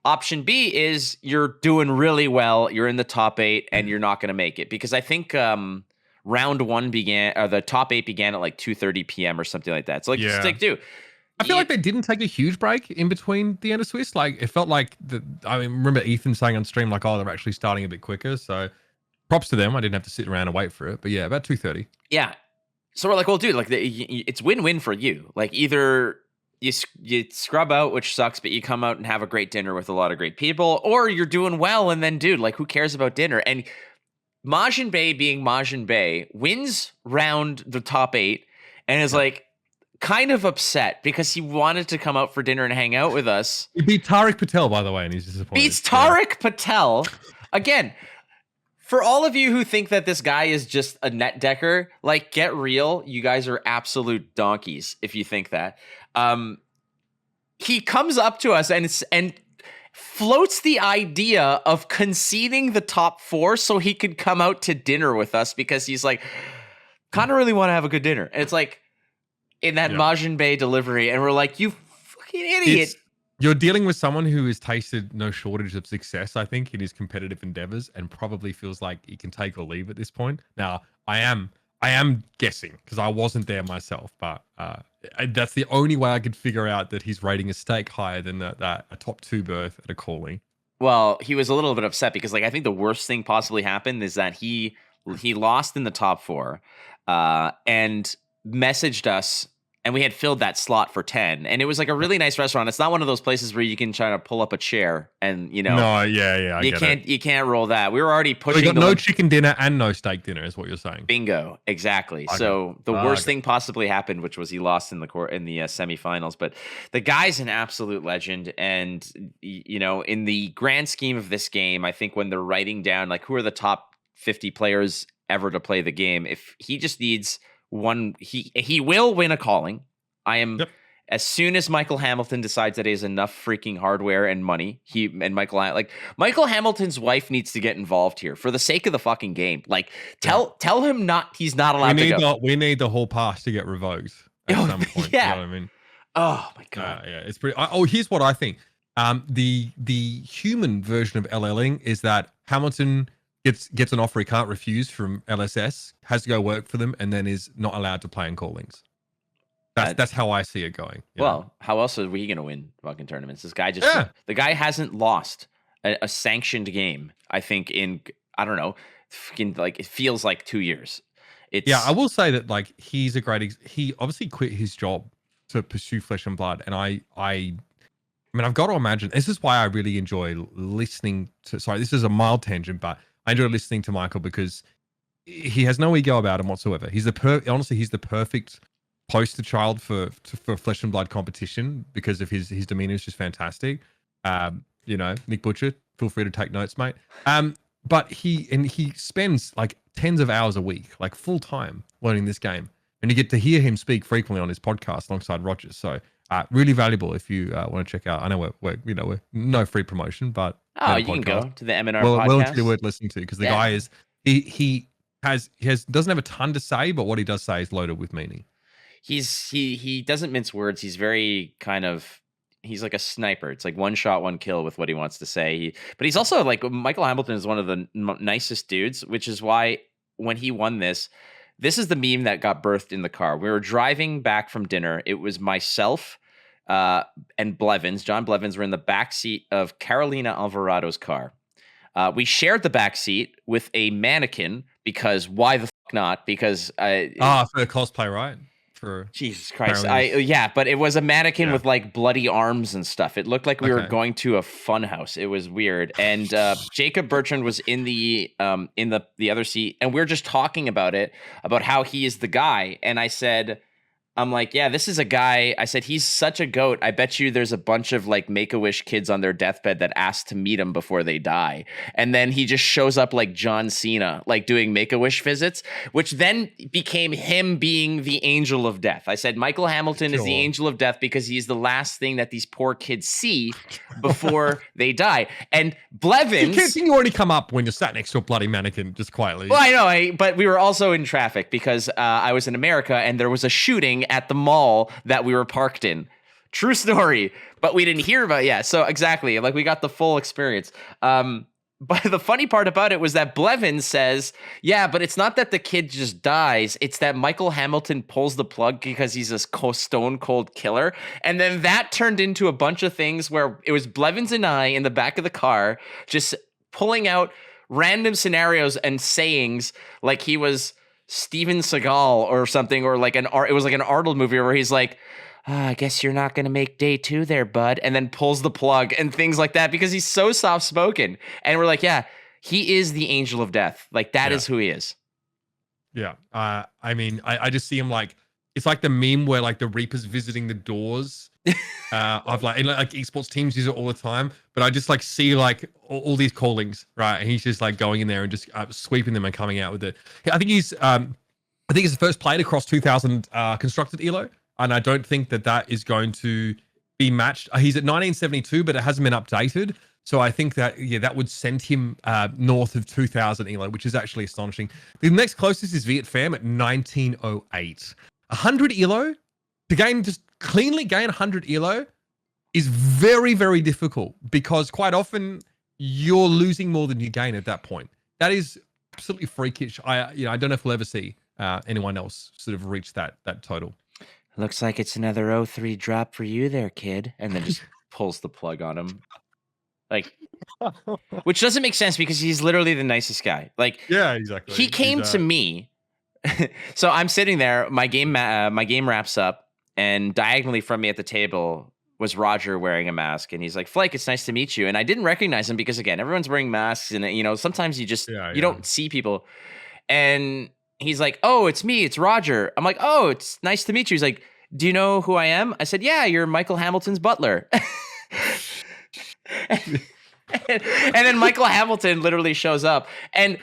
Option B is you're doing really well. You're in the top 8 and you're not going to make it, because I think round 1 began, or the top 8 began at like 2:30 p.m. or something like that. So like, Yeah. dude, I feel like they didn't take a huge break in between the end of Swiss. Like, it felt like I remember Ethan saying on stream, like, oh, they're actually starting a bit quicker. So props to them. I didn't have to sit around and wait for it. But yeah, about 2:30. Yeah. So we're like, well, dude, like it's win-win for you. Like, either you scrub out, which sucks, but you come out and have a great dinner with a lot of great people, or you're doing well, and then, dude, like, who cares about dinner? And Majin Bay, being Majin Bay, wins round the top 8 and is like kind of upset because he wanted to come out for dinner and hang out with us. He beat Tariq Patel, by the way, and he's disappointed. Beats Tariq Patel. Again, for all of you who think that this guy is just a net decker, like, get real. You guys are absolute donkeys if you think that. He comes up to us and floats the idea of conceding the top 4 so he could come out to dinner with us, because he's like, kind of really want to have a good dinner. And it's like, in that Majin Bay delivery, and we're like, you fucking idiot. You're dealing with someone who has tasted no shortage of success, I think, in his competitive endeavors, and probably feels like he can take or leave at this point. Now, I am guessing, because I wasn't there myself, but that's the only way I could figure out that he's rating a stake higher than a top 2 berth at a calling. Well, he was a little bit upset because, like, I think the worst thing possibly happened is that he lost in the top 4 and messaged us, and we had filled that slot for 10, and it was like a really nice restaurant. It's not one of those places where you can try to pull up a chair and, you know. No, yeah, you can't roll that. We were already pushing. So we got no chicken dinner and no steak dinner, is what you're saying. Bingo, exactly. So the worst thing possibly happened, which was he lost in the semifinals. But the guy's an absolute legend, and, you know, in the grand scheme of this game, I think when they're writing down like who are the top 50 players ever to play the game, if he just needs one, he will win a calling. I am as soon as Michael Hamilton decides that he has enough freaking hardware and money, Michael Hamilton's wife needs to get involved here for the sake of the fucking game. Like, tell him he's not allowed to go. We need the whole pass to get revoked at some point. Yeah. You know what I mean? Oh my god. Yeah, it's pretty. Here's what I think. The human version of LLing is that Hamilton gets an offer he can't refuse from LSS, has to go work for them, and then is not allowed to play in callings. That's how I see it going. Well, how else are we going to win fucking tournaments? This guy the guy hasn't lost a sanctioned game, I think, in, I don't know, like, it feels like 2 years. I will say that, like, he's a great, he obviously quit his job to pursue Flesh and Blood. And I mean, I've got to imagine, this is why I really enjoy listening to, sorry, this is a mild tangent, but I enjoy listening to Michael because he has no ego about him whatsoever. He's the perfect poster child for Flesh and Blood competition because of his demeanor is just fantastic. You know, Nick Butcher, feel free to take notes, mate. But he spends like tens of hours a week, like full time, learning this game, and you get to hear him speak frequently on his podcast alongside Rogers. So really valuable if you want to check out. I know we're no free promotion, but you can go to the MNR podcast. Well, it's worth listening to because the guy is he doesn't have a ton to say, but what he does say is loaded with meaning. He doesn't mince words. He's very he's like a sniper. It's like one shot, one kill with what he wants to say. But he's also like, Michael Hamilton is one of the nicest dudes, which is why when he won this is the meme that got birthed in the car. We were driving back from dinner. It was myself and Blevins. John Blevins were in the back seat of Carolina Alvarado's car. We shared the back seat with a mannequin because why the fuck not? Because for the cosplay, right? For Jesus Christ. But it was a mannequin with like bloody arms and stuff. It looked like we were going to a fun house. It was weird. And Jacob Bertrand was in the other seat, and we are just talking about how he is the guy. And I said, I'm like, yeah, this is a guy. I said, he's such a goat. I bet you there's a bunch of like Make-A-Wish kids on their deathbed that ask to meet him before they die. And then he just shows up like John Cena, like doing Make-A-Wish visits, which then became him being the angel of death. I said, Michael Hamilton is the angel of death because he's the last thing that these poor kids see before they die. And Blevins... You already come up when you're sat next to a bloody mannequin, just quietly. Well, I know, but we were also in traffic because I was in America and there was a shooting at the mall that we were parked in. True story, but we didn't hear about so exactly. Like we got the full experience. But the funny part about it was that Blevins says, yeah, but it's not that the kid just dies. It's that Michael Hamilton pulls the plug because he's a stone cold killer. And then that turned into a bunch of things where it was Blevins and I in the back of the car just pulling out random scenarios and sayings like he was Steven Seagal or something, or like it was like an Arnold movie where he's like, I guess you're not going to make day 2 there, bud. And then pulls the plug and things like that because he's so soft spoken. And we're like, yeah, he is the angel of death. Like that is who he is. Yeah. I mean, I just see him like, it's like the meme where like the Reaper's visiting the doors of like esports teams use it all the time. But I just like see like all these callings, right? And he's just like going in there and just sweeping them and coming out with it. I think he's the first player to cross 2,000 constructed elo. And I don't think that is going to be matched. He's at 1972, but it hasn't been updated. So I think that, that would send him north of 2,000 elo, which is actually astonishing. The next closest is Viet Pham at 1908. 100 elo, just cleanly gain 100 elo is very, very difficult because quite often you're losing more than you gain at that point. That is absolutely freakish. I don't know if we'll ever see anyone else sort of reach that total. Looks like it's another 0-3 drop for you there, kid. And then just pulls the plug on him. Like, which doesn't make sense because he's literally the nicest guy. Like, yeah, exactly. He came to me. So I'm sitting there, my game wraps up, and diagonally from me at the table was Roger wearing a mask. And he's like, Flake, it's nice to meet you. And I didn't recognize him because, again, everyone's wearing masks. And, sometimes you just, you don't see people. And he's like, oh, it's me. It's Roger. I'm like, oh, it's nice to meet you. He's like, do you know who I am? I said, yeah, you're Michael Hamilton's butler. and then Michael Hamilton literally shows up. And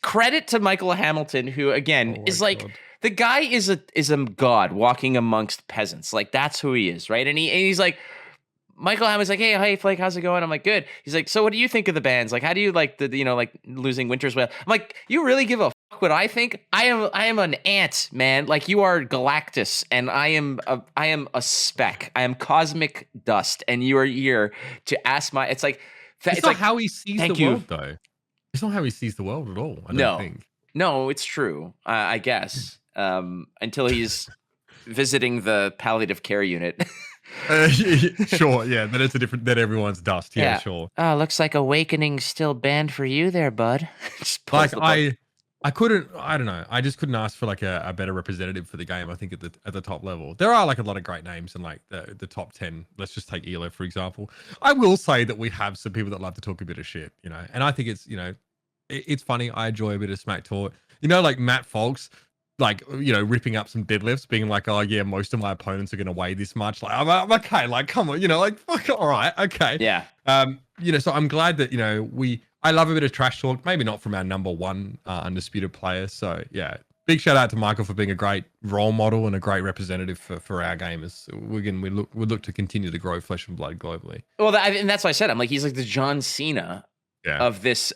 credit to Michael Hamilton, who, again, is like, God. The guy is a god walking amongst peasants. Like, that's who he is, right? And he's like, Michael Hamilton's like, hey, Flake, how's it going? I'm like, good. He's like, so what do you think of the bands? Like, how do you like like losing Winter's Whale? I'm like, you really give a fuck what I think? I am an ant, man. Like, you are Galactus, and I am a speck. I am cosmic dust, and you are here to ask my. It's like it's not like, how he sees the world, though. It's not how he sees the world at all. I don't think. No, it's true. I guess until he's visiting the palliative care unit. Sure, yeah, then it's a different. Then everyone's dust. Yeah, sure. Oh, looks like Awakening's still banned for you there, bud. Like I couldn't. I don't know. I just couldn't ask for like a better representative for the game. I think at the top level, there are like a lot of great names in like the top 10. Let's just take Elo for example. I will say that we have some people that love to talk a bit of shit, and I think it's it's funny. I enjoy a bit of smack talk. Like Matt Folks. Like, ripping up some deadlifts, being like, oh, yeah, most of my opponents are going to weigh this much. Like, I'm okay. Like, come on, like, fuck, all right. Okay. Yeah. So I'm glad that, I love a bit of trash talk, maybe not from our number one undisputed player. So, yeah, big shout out to Michael for being a great role model and a great representative for our gamers. We look to continue to grow Flesh and Blood globally. Well, and that's why I said, I'm like, he's like the John Cena of this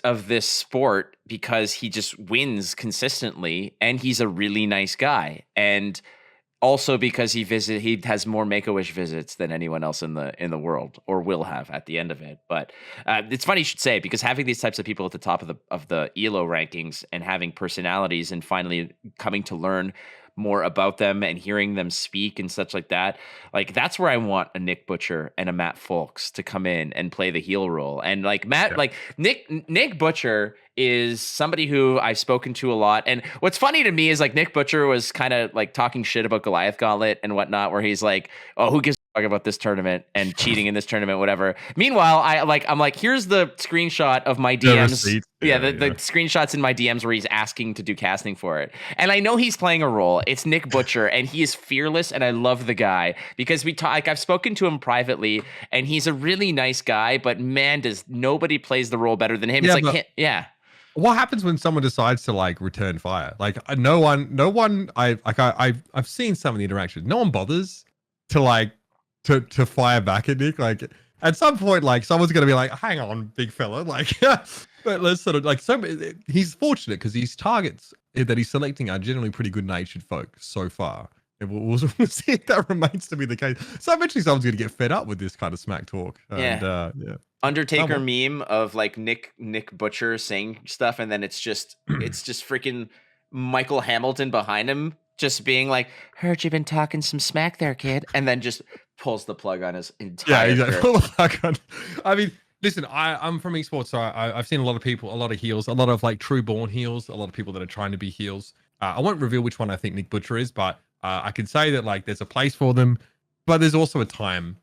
sport because he just wins consistently and he's a really nice guy, and also because he has more Make-A-Wish visits than anyone else in the world, or will have at the end of it. But it's funny you should say, because having these types of people at the top of the ELO rankings and having personalities and finally coming to learn more about them and hearing them speak and such like that, like that's where I want a Nick Butcher and a Matt Folks to come in and play the heel role. And like Matt, like Nick Butcher is somebody who I've spoken to a lot. And what's funny to me is like Nick Butcher was kind of like talking shit about Goliath Gauntlet and whatnot, where he's like, oh, who gives a fuck about this tournament and cheating in this tournament, whatever. Meanwhile, I'm like, here's the screenshot of my DMs. The screenshots in my DMs where he's asking to do casting for it. And I know he's playing a role. It's Nick Butcher, and he is fearless, and I love the guy because I've spoken to him privately, and he's a really nice guy, but man, does nobody plays the role better than him. It's like, what happens when someone decides to like return fire? Like no one I've seen some of the interactions. No one bothers to fire back at Nick. Like at some point, like someone's gonna be like, hang on, big fella. Like but let's sort of like he's fortunate because these targets that he's selecting are generally pretty good natured folk so far. we'll see if that remains to be the case. So eventually someone's going to get fed up with this kind of smack talk. And, yeah. Undertaker meme of like Nick Butcher saying stuff, and then it's just freaking Michael Hamilton behind him, just being like, "Heard you've been talking some smack there, kid," and then just pulls the plug on his entire. Yeah, exactly. I mean, listen, I'm from esports, so I've seen a lot of people, a lot of heels, a lot of like true born heels, a lot of people that are trying to be heels. I won't reveal which one I think Nick Butcher is, but I can say that like there's a place for them, but there's also a time.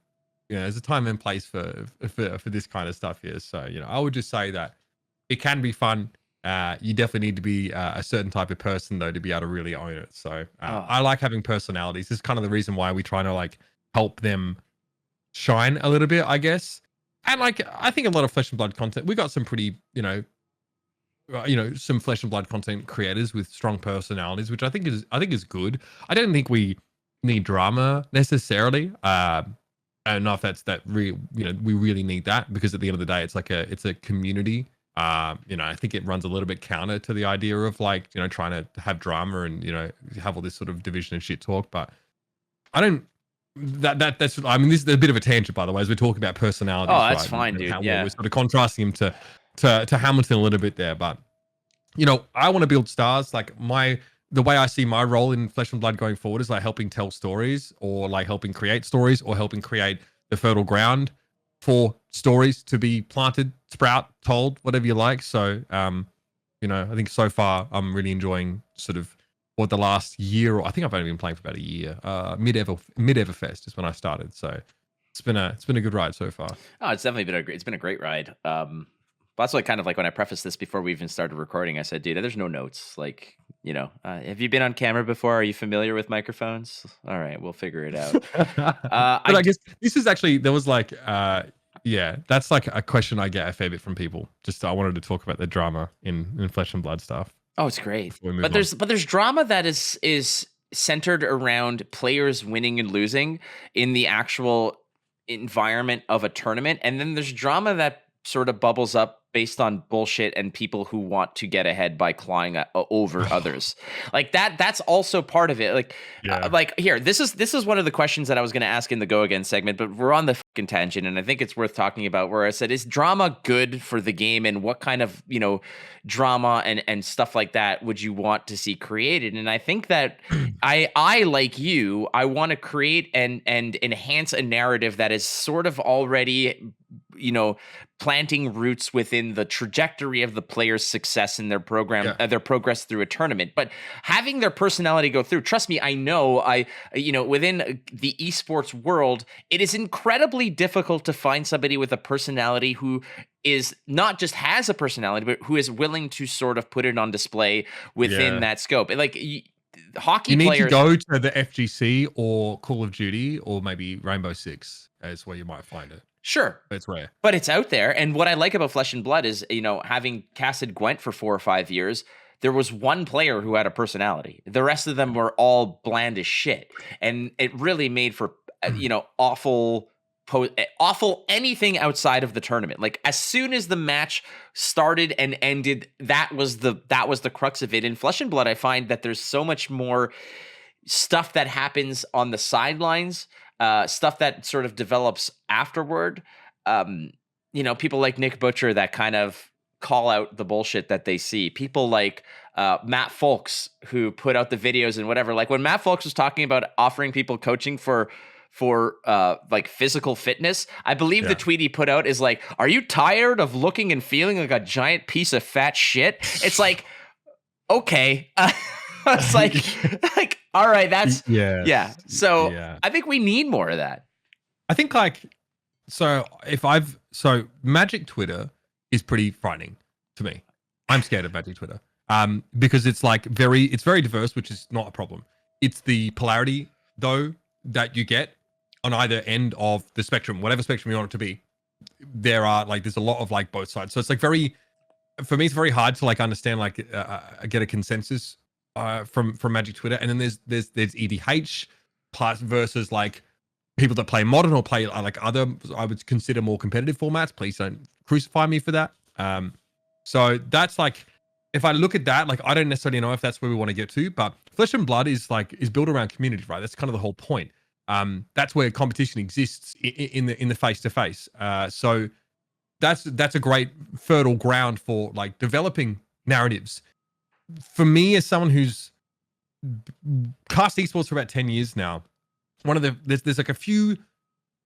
There's a time and place for this kind of stuff here. So, I would just say that it can be fun. You definitely need to be a certain type of person, though, to be able to really own it. So I like having personalities. This is kind of the reason why we try to like help them shine a little bit, I guess. And like, I think a lot of flesh and blood content, we got some pretty, some flesh and blood content creators with strong personalities, which I think is good. I don't think we need drama necessarily. I don't know if we really need that, because at the end of the day, it's a community. I think it runs a little bit counter to the idea of like, trying to have drama and, have all this sort of division and shit talk. But I don't, that's, I mean, this is a bit of a tangent, by the way, as we're talking about personalities. Oh, that's fine, dude. Yeah. We're sort of contrasting him to Hamilton a little bit there. But, I want to build stars. Like the way I see my role in Flesh and Blood going forward is like helping tell stories, or like helping create stories, or helping create the fertile ground for stories to be planted, sprout, told, whatever you like. So, I think so far I'm really enjoying sort of the last year, or I think I've only been playing for about a year. Mid Everfest is when I started. So it's been a good ride so far. Oh, it's definitely been a great ride. That's what kind of like when I prefaced this before we even started recording, I said, dude, there's no notes. Like, have you been on camera before? Are you familiar with microphones? All right, we'll figure it out. But I guess this is actually, there was like, that's like a question I get a fair bit from people. Just I wanted to talk about the drama in Flesh and Blood stuff. Oh, it's great. But there's drama that is centered around players winning and losing in the actual environment of a tournament, and then there's drama that sort of bubbles up based on bullshit and people who want to get ahead by clawing over others. Like that's also part of it. Like, like here, this is one of the questions that I was going to ask in the Go Again segment, but we're on the fucking tangent, and I think it's worth talking about, where I said, is drama good for the game, and what kind of, drama and stuff like that would you want to see created? And I think that I like you, I want to create and enhance a narrative that is sort of already, planting roots within the trajectory of the player's success in their program, their progress through a tournament, but having their personality go through. Trust me, I know within the esports world, it is incredibly difficult to find somebody with a personality who is not just has a personality, but who is willing to sort of put it on display within that scope. Like hockey players, you need to go to the FGC or Call of Duty or maybe Rainbow Six is where you might find it. Sure. It's rare. But it's out there. And what I like about Flesh and Blood is, having casted Gwent for 4 or 5 years, there was one player who had a personality. The rest of them were all bland as shit. And it really made for, awful anything outside of the tournament. Like as soon as the match started and ended, that was the crux of it. In Flesh and Blood, I find that there's so much more stuff that happens on the sidelines, stuff that sort of develops afterward. People like Nick Butcher that kind of call out the bullshit that they see. People like Matt Folks, who put out the videos and whatever. Like when Matt Folks was talking about offering people coaching for like physical fitness, I believe the tweet he put out is like, "Are you tired of looking and feeling like a giant piece of fat shit?" It's like, okay. It's like, all right, that's So I think we need more of that. I think Magic Twitter is pretty frightening to me. I'm scared of Magic Twitter. Because it's like it's very diverse, which is not a problem. It's the polarity though that you get on either end of the spectrum, whatever spectrum you want it to be. There's a lot of like both sides. So it's like for me, it's very hard to like understand, get a consensus from Magic Twitter. And then there's EDH plus versus like people that play modern or play like other, I would consider more competitive formats. Please don't crucify me for that. So that's like if I look at that, like I don't necessarily know if that's where we want to get to, but Flesh and Blood is built around community, right? That's kind of the whole point. That's where competition exists in the face to face. So that's a great fertile ground for like developing narratives. For me, as someone who's cast esports for about 10 years now, one of the there's like a few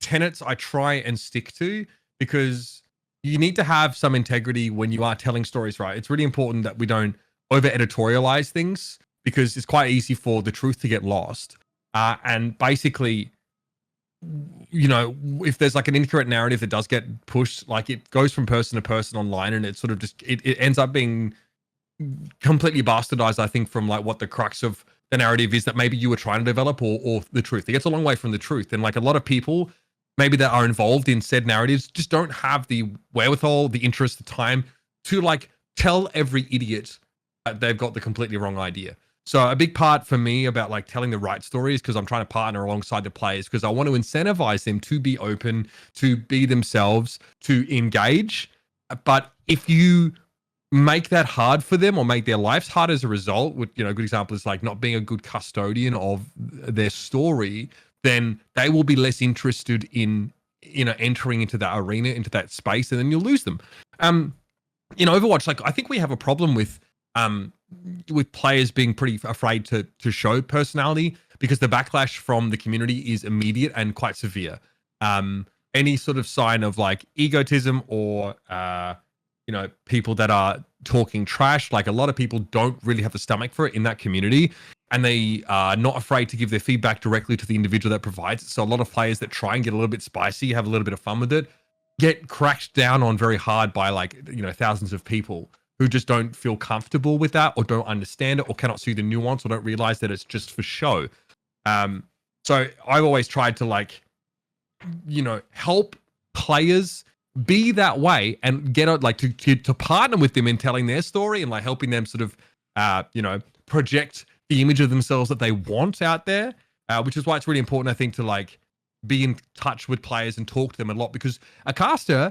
tenets I try and stick to, because you need to have some integrity when you are telling stories, right? It's really important that we don't over editorialize things, because it's quite easy for the truth to get lost. And basically, you know, if there's like an incorrect narrative that does get pushed, like it goes from person to person online, and it sort of just it ends up being completely bastardized, I think, from like what the crux of the narrative is that maybe you were trying to develop, or the truth. It gets a long way from the truth. And like a lot of people maybe that are involved in said narratives just don't have the wherewithal, the interest, the time to like tell every idiot that they've got the completely wrong idea. So a big part for me about like telling the right stories, because I'm trying to partner alongside the players, because I want to incentivize them to be open, to be themselves, to engage. But if you make that hard for them, or make their lives hard as a result, with, you know, a good example is like not being a good custodian of their story, then they will be less interested in, you know, entering into that arena, into that space, and then you'll lose them. In Overwatch, like I think we have a problem with players being pretty afraid to show personality, because the backlash from the community is immediate and quite severe. Any sort of sign of like egotism, or you know, people that are talking trash, like a lot of people don't really have the stomach for it in that community, and they are not afraid to give their feedback directly to the individual that provides it. So a lot of players that try and get a little bit spicy, have a little bit of fun with it, get cracked down on very hard by like, you know, thousands of people who just don't feel comfortable with that, or don't understand it, or cannot see the nuance, or don't realize that it's just for show. So I've always tried to like, you know, help players be that way, and get out like to partner with them in telling their story, and like helping them sort of you know, project the image of themselves that they want out there, which is why it's really important, I think, to like be in touch with players and talk to them a lot, because a caster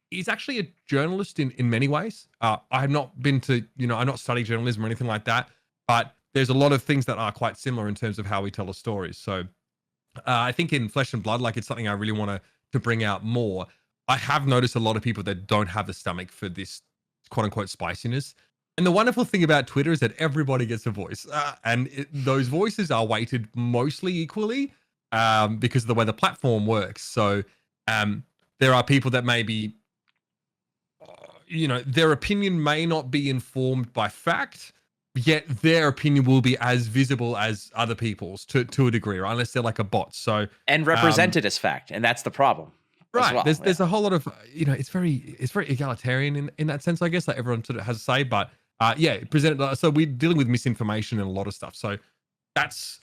is actually a journalist in many ways. I have not been to, you know, I'm not studying journalism or anything like that, but there's a lot of things that are quite similar in terms of how we tell a story. So I think in Flesh and Blood, like it's something I really want to bring out more. I have noticed a lot of people that don't have the stomach for this quote unquote spiciness. And the wonderful thing about Twitter is that everybody gets a voice, and those voices are weighted mostly equally, because of the way the platform works. So there are people that maybe, you know, their opinion may not be informed by fact, yet their opinion will be as visible as other people's to a degree, right? Unless they're like a bot. So And represented as fact, and that's the problem. right. Well. There's a whole lot of, you know, it's very egalitarian in that sense, I guess. Like everyone sort of has a say, but yeah, presented. So we're dealing with misinformation and a lot of stuff. So that's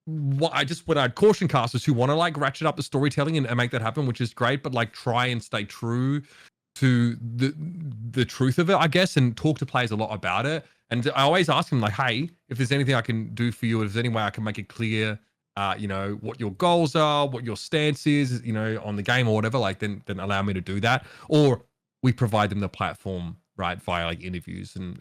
what I'd caution casters who want to like ratchet up the storytelling and make that happen, which is great, but like try and stay true to the truth of it, I guess, and talk to players a lot about it. And I always ask them like, hey, if there's anything I can do for you, if there's any way I can make it clear, you know, what your goals are, what your stance is, you know, on the game or whatever, like then allow me to do that. Or we provide them the platform, right, via like interviews and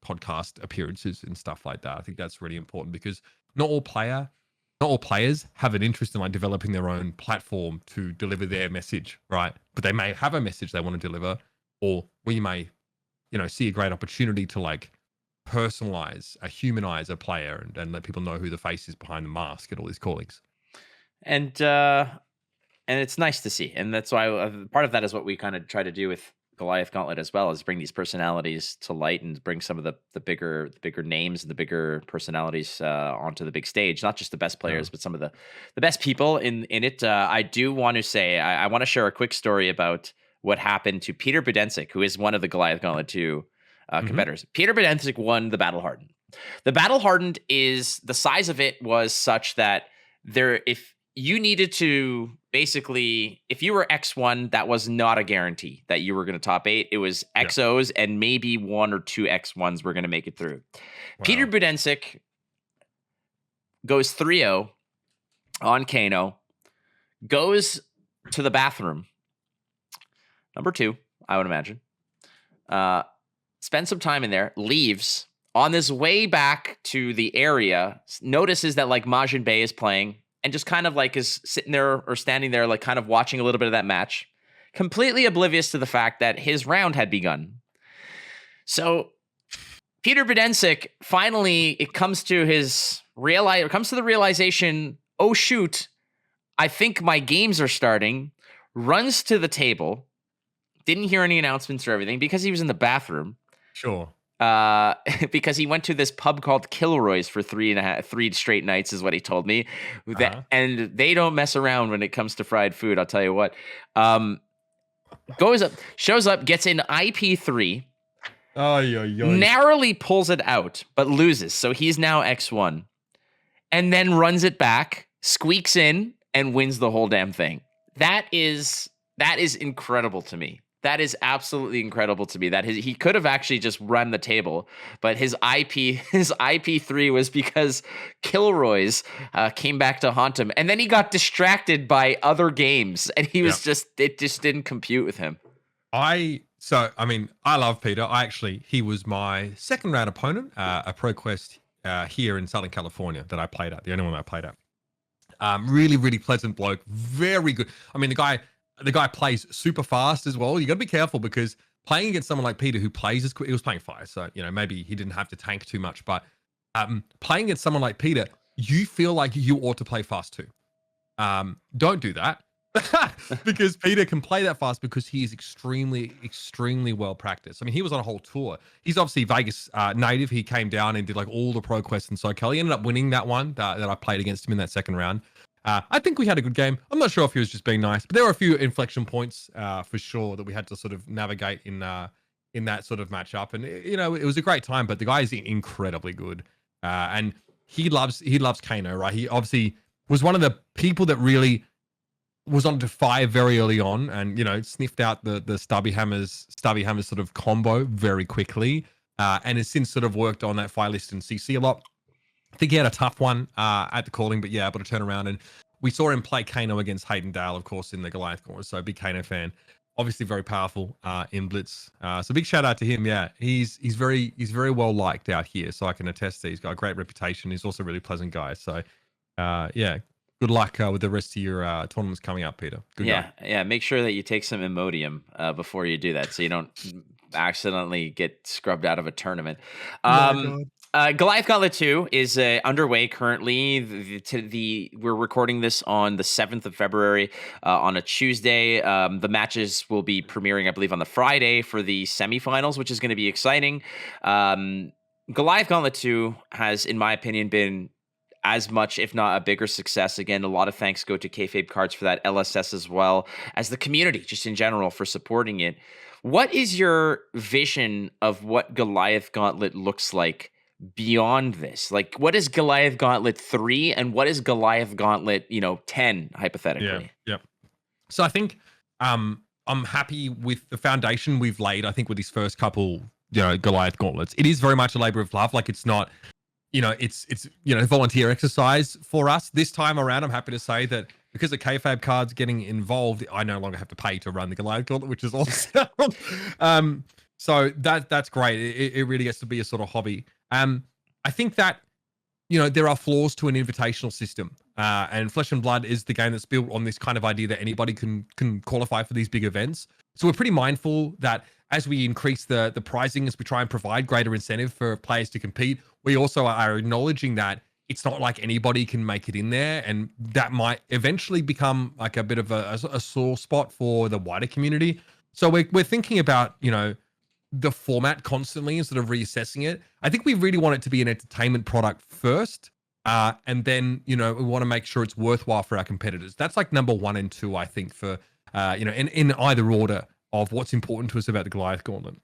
podcast appearances and stuff like that. I think that's really important, because not all players have an interest in like developing their own platform to deliver their message, right? But they may have a message they want to deliver, or we may, you know, see a great opportunity to like personalize, humanize a player, and let people know who the face is behind the mask and all these callings. And it's nice to see, and that's why part of that is what we kind of try to do with Goliath Gauntlet as well, is bring these personalities to light and bring some of the bigger names and the bigger personalities onto the big stage. Not just the best players, but some of the best people in it. I do want to say I want to share a quick story about what happened to Peter Budensic, who is one of the Goliath Gauntlet 2 competitors. Peter Budensic won the Battle Hardened. The Battle Hardened is the size of it was such that if you needed to basically, if you were X1, that was not a guarantee that you were going to top 8. It was XOs and maybe 1 or 2 X1s were going to make it through. Wow. Peter Budensic goes 3-0 on Kano, goes to the bathroom. Number 2, I would imagine. spends some time in there, leaves. On this way back to the area, notices that like Majin Bey is playing and just kind of like is sitting there or standing there, like kind of watching a little bit of that match, completely oblivious to the fact that his round had begun. So Peter Budensic finally, it comes to the realization, oh shoot, I think my games are starting, runs to the table, didn't hear any announcements or everything because he was in the bathroom. Sure. Because he went to this pub called Kilroy's for 3 straight nights is what he told me. And they don't mess around when it comes to fried food. I'll tell you what. Shows up, gets an IP3, narrowly pulls it out, but loses. So he's now X1, and then runs it back, squeaks in, and wins the whole damn thing. That is incredible to me. That is absolutely incredible to me. That he could have actually just run the table, but his IP3 was because Kilroy's came back to haunt him, and then he got distracted by other games, and he was it just didn't compute with him. I love Peter. He was my second round opponent, a ProQuest here in Southern California that I played at, the only one I played at. Really, really pleasant bloke, very good. I mean, the guy plays super fast as well. You got to be careful because playing against someone like Peter who plays as quick, he was playing fire, so maybe he didn't have to tank too much. But playing against someone like Peter, you feel like you ought to play fast too. Don't do that because Peter can play that fast because he is extremely, extremely well practiced. I mean, he was on a whole tour. He's obviously Vegas native. He came down and did like all the pro quests and SoCal. He ended up winning that one that I played against him in that second round. I think we had a good game. I'm not sure if he was just being nice, but there were a few inflection points for sure that we had to sort of navigate in that sort of matchup. And it was a great time. But the guy is incredibly good, and he loves Kano, right? He obviously was one of the people that really was on to fire very early on, and sniffed out the stubby hammers sort of combo very quickly, and has since sort of worked on that fire list and CC a lot. I think he had a tough one at the calling, but able to turn around. And we saw him play Kano against Hayden Dale, of course, in the Goliath Gauntlet. So big Kano fan, obviously very powerful in Blitz. So big shout out to him. Yeah, he's very well liked out here. So I can attest that he's got a great reputation. He's also a really pleasant guy. So good luck with the rest of your tournaments coming up, Peter. Good guy. Yeah. Make sure that you take some Imodium before you do that, so you don't accidentally get scrubbed out of a tournament. Goliath Gauntlet 2 is underway currently. We're recording this on the 7th of February on a Tuesday. The matches will be premiering, I believe, on the Friday for the semifinals, which is going to be exciting. Goliath Gauntlet 2 has, in my opinion, been as much, if not a bigger success. Again, a lot of thanks go to Kayfabe Cards for that, LSS as well as the community, just in general, for supporting it. What is your vision of what Goliath Gauntlet looks like beyond this? Like, what is Goliath Gauntlet 3 and what is Goliath Gauntlet 10 hypothetically? Yeah. So I think I'm happy with the foundation we've laid. I think with these first couple Goliath Gauntlets, it is very much a labor of love. Like, it's not it's volunteer exercise for us this time around. I'm happy to say that because of Kayfabe Cards getting involved, I no longer have to pay to run the Goliath Gauntlet, which is awesome. So that's great. It really gets to be a sort of hobby. I think that, there are flaws to an invitational system. And Flesh and Blood is the game that's built on this kind of idea that anybody can qualify for these big events. So we're pretty mindful that as we increase the pricing, as we try and provide greater incentive for players to compete, we also are acknowledging that it's not like anybody can make it in there. And that might eventually become like a bit of a sore spot for the wider community. So we're thinking about, the format constantly and sort of reassessing it. I think we really want it to be an entertainment product first. And then, we want to make sure it's worthwhile for our competitors. That's like number 1 and 2, I think, for, in either order of what's important to us about the Goliath Gauntlet.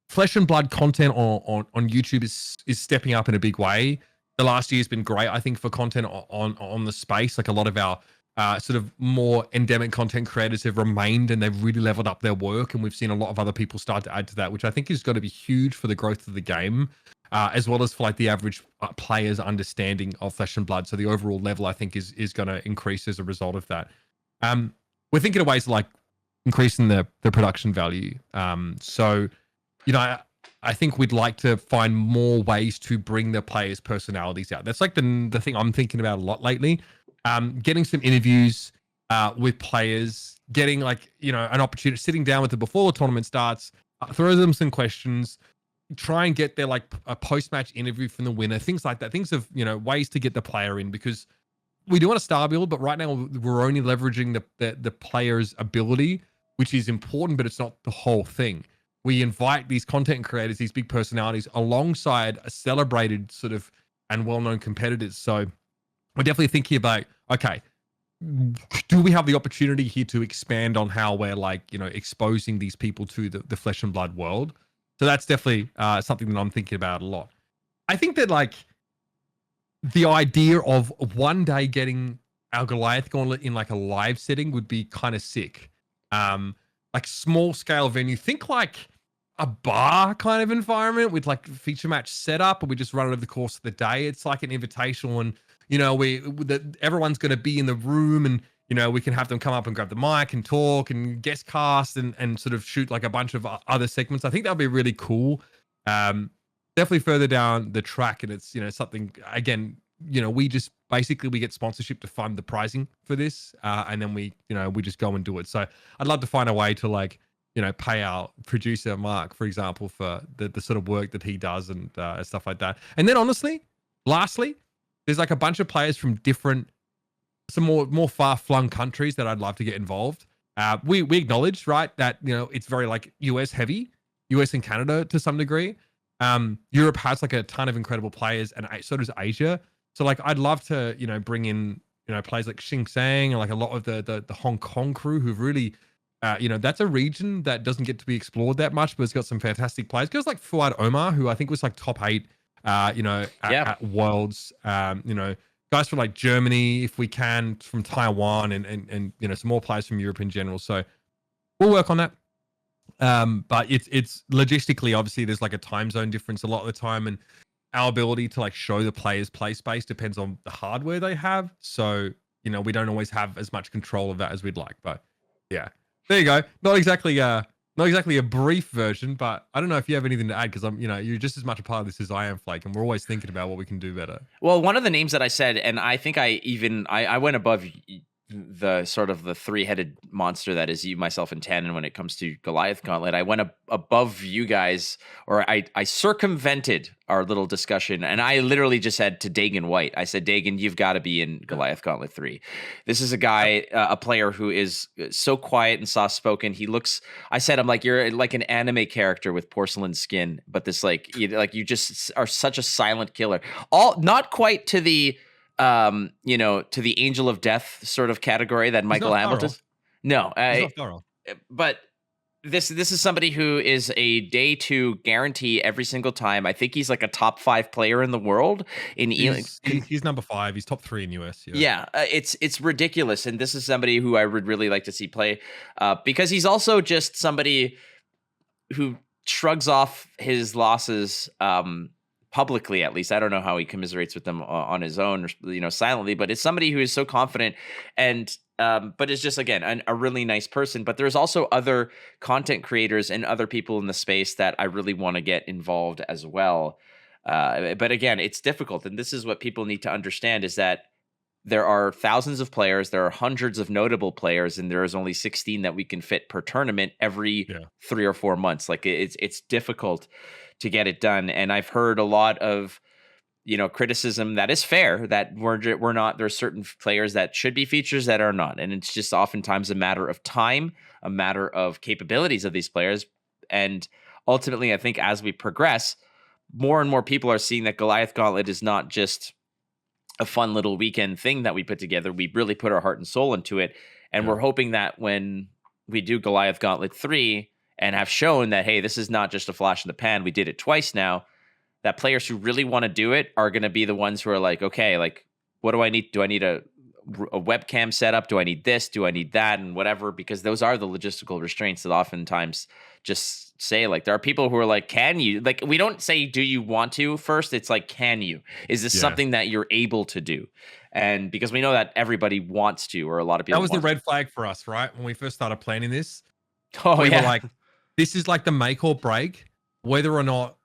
Flesh and Blood content on YouTube is stepping up in a big way. The last year has been great, I think, for content on the space. Like, a lot of our sort of more endemic content creators have remained and they've really leveled up their work. And we've seen a lot of other people start to add to that, which I think is going to be huge for the growth of the game, as well as for like the average player's understanding of Flesh and Blood. So the overall level, I think, is going to increase as a result of that. We're thinking of ways like increasing the production value. So I think we'd like to find more ways to bring the players' personalities out. That's like the thing I'm thinking about a lot lately. Getting some interviews with players, getting like, an opportunity, sitting down with them before the tournament starts, throw them some questions, try and get their like a post-match interview from the winner, things like that, things of, ways to get the player in, because we do want a star build, but right now we're only leveraging the player's ability, which is important, but it's not the whole thing. We invite these content creators, these big personalities, alongside a celebrated sort of and well-known competitors. So we're definitely thinking about, okay, do we have the opportunity here to expand on how we're like, exposing these people to the flesh and blood world? So that's definitely something that I'm thinking about a lot. I think that like the idea of one day getting our Goliath Gauntlet in like a live setting would be kind of sick. Like small scale venue. Think like a bar kind of environment with like feature match setup, and we just run it over the course of the day. It's like an invitational, and everyone's going to be in the room, and we can have them come up and grab the mic and talk and guest cast and sort of shoot like a bunch of other segments. I think that'll be really cool. Definitely further down the track, and it's something, again, we just basically we get sponsorship to fund the pricing for this, and then we just go and do it. So I'd love to find a way to like pay our producer Mark, for example, for the sort of work that he does and stuff like that. And then honestly, lastly, there's like a bunch of players from some more far-flung countries that I'd love to get involved. We acknowledge, right, that it's very like US heavy, US and Canada to some degree. Europe has like a ton of incredible players, and so does Asia. So like I'd love to bring in players like Xing Sang and like a lot of the Hong Kong crew who've really that's a region that doesn't get to be explored that much, but it's got some fantastic players. Guys like Fuad Omar, who I think was like top 8 at Worlds. Guys from like Germany, if we can, from Taiwan, and some more players from Europe in general. So we'll work on that. But it's logistically, obviously there's like a time zone difference a lot of the time, and our ability to like show the players play space depends on the hardware they have. So we don't always have as much control of that as we'd like. But yeah, there you go. Not exactly a brief version, but I don't know if you have anything to add, because you're just as much a part of this as I am, Flake, and we're always thinking about what we can do better. Well, one of the names that I said, and I think I went above the sort of the three-headed monster that is you, myself, and Tannen when it comes to Goliath Gauntlet. I went above you guys, or I circumvented our little discussion, and I literally just said to Dagan White, I said, Dagan, you've got to be in Goliath Gauntlet 3. This is a guy, a player who is so quiet and soft-spoken. He looks, I said, I'm like, you're like an anime character with porcelain skin, but this you just are such a silent killer. All not quite to the to the Angel of Death sort of category that Michael Hamilton. No, but this is somebody who is a day 2 guarantee every single time. I think he's like a top 5 player in the world. He's number 5. He's top 3 in US. Yeah, it's ridiculous, and this is somebody who I would really like to see play, because he's also just somebody who shrugs off his losses. Publicly, at least. I don't know how he commiserates with them on his own, silently, but it's somebody who is so confident and but is just, again, a really nice person. But there's also other content creators and other people in the space that I really want to get involved as well. But again, it's difficult. And this is what people need to understand, is that there are thousands of players, there are hundreds of notable players, and there is only 16 that we can fit per tournament every 3 or 4 months. Like it's difficult to get it done. And I've heard a lot of, criticism that is fair, that we're not, there's certain players that should be features that are not. And it's just oftentimes a matter of time, a matter of capabilities of these players. And ultimately, I think as we progress, more and more people are seeing that Goliath Gauntlet is not just a fun little weekend thing that we put together. We really put our heart and soul into it. And we're hoping that when we do Goliath Gauntlet 3, and have shown that, hey, this is not just a flash in the pan, we did it twice now, that players who really want to do it are going to be the ones who are like, okay, like, what do I need? Do I need a webcam setup? Do I need this? Do I need that? And whatever, because those are the logistical restraints that oftentimes just say, like, there are people who are like, can you? Like, we don't say, do you want to first? It's like, can you? Is this something that you're able to do? And because we know that everybody wants to, or a lot of people. That was the red flag for us, right? When we first started planning this. Oh, we were like, this is like the make or break. whether or not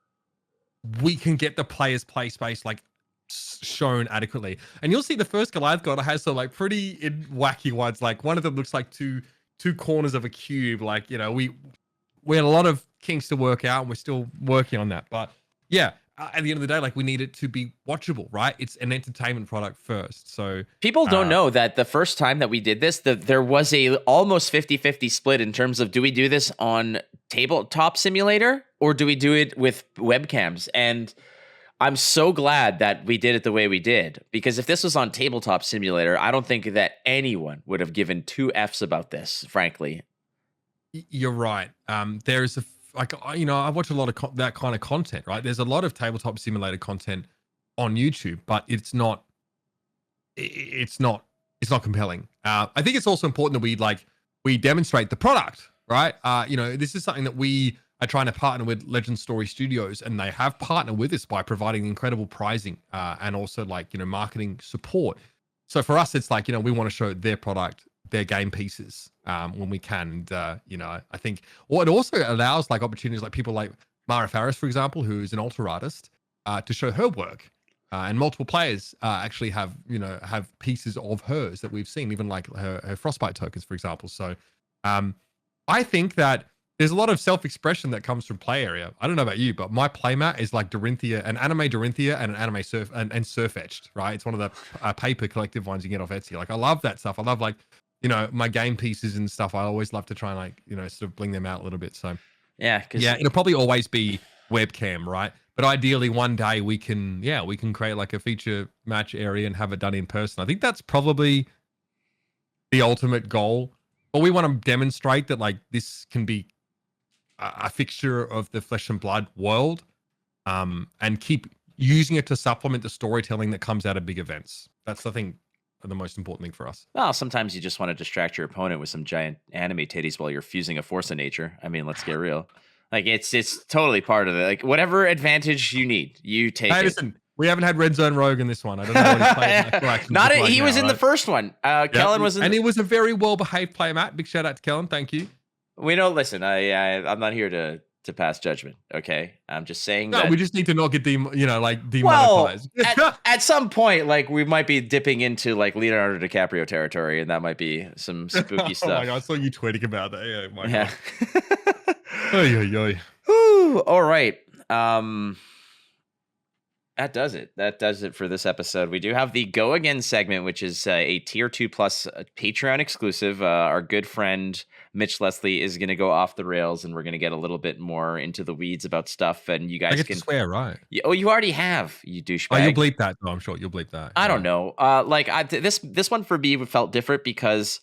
we can get the player's play space like shown adequately. And you'll see the first Goliath Gauntlet has some like pretty wacky ones. Like one of them looks like two corners of a cube. Like, you know, we had a lot of kinks to work out and we're still working on that. But yeah, at the end of the day, like we need it to be watchable, right? It's an entertainment product first. So people don't know that the first time that we did this, there was a almost 50-50 split in terms of, do we do this on tabletop simulator or do we do it with webcams? And I'm so glad that we did it the way we did, because if this was on tabletop simulator, I don't think that anyone would have given two Fs about this, frankly. You're right. There's you know, I watch a lot of that kind of content, right? There's a lot of tabletop simulator content on YouTube, but it's not compelling. I think it's also important that we demonstrate the product, right? You know, this is something that we are trying to partner with Legend Story Studios, and they have partnered with us by providing incredible pricing and also like, you know, marketing support. So for us, it's like, you know, we want to show their product, their game pieces when we can. And, you know, I think it also allows like opportunities like people like Mara Faris, for example, who's an altar artist, to show her work. And multiple players actually have pieces of hers that we've seen, even like her Frostbite tokens, for example. So I think that there's a lot of self-expression that comes from play area. I don't know about you, but my playmat is like Dorinthia, an anime Dorinthia and an anime Surf and Surf Etched, right? It's one of the paper collective ones you get off Etsy. Like I love that stuff. I love like, you know, my game pieces and stuff. I always love to try and like, you know, sort of bling them out a little bit. So yeah, it'll probably always be webcam, right? But ideally one day we can create like a feature match area and have it done in person. I think that's probably the ultimate goal. But we want to demonstrate that like this can be a fixture of the Flesh and Blood world, and keep using it to supplement the storytelling that comes out of big events. That's, I think, the most important thing for us. Well, sometimes you just want to distract your opponent with some giant anime titties while you're fusing a force of nature. I mean, let's get real. Like it's totally part of it. Like whatever advantage you need, you take it. Listen, we haven't had Red Zone Rogue in this one. I don't know what he's playing. Not it. He was in the first one. Kellen was in, and he was a very well behaved player, Matt. Big shout out to Kellen. Thank you. We don't listen. I'm not here to pass judgment. Okay, I'm just saying that we just need to not get demonetized. Well, at some point, like we might be dipping into like Leonardo DiCaprio territory, and that might be some spooky stuff. Oh my God, I saw you tweeting about that. Yeah, my yeah. God. Oy. Whew, all right. That does it. That does it for this episode. We do have the Go Again segment, which is a tier 2 plus Patreon exclusive. Our good friend Mitch Leslie is going to go off the rails, and we're going to get a little bit more into the weeds about stuff. And you guys can swear, right? Oh, you already have, you douchebag. Oh, you'll bleep that. No, I'm sure you'll bleep that. I don't know. This one for me felt different because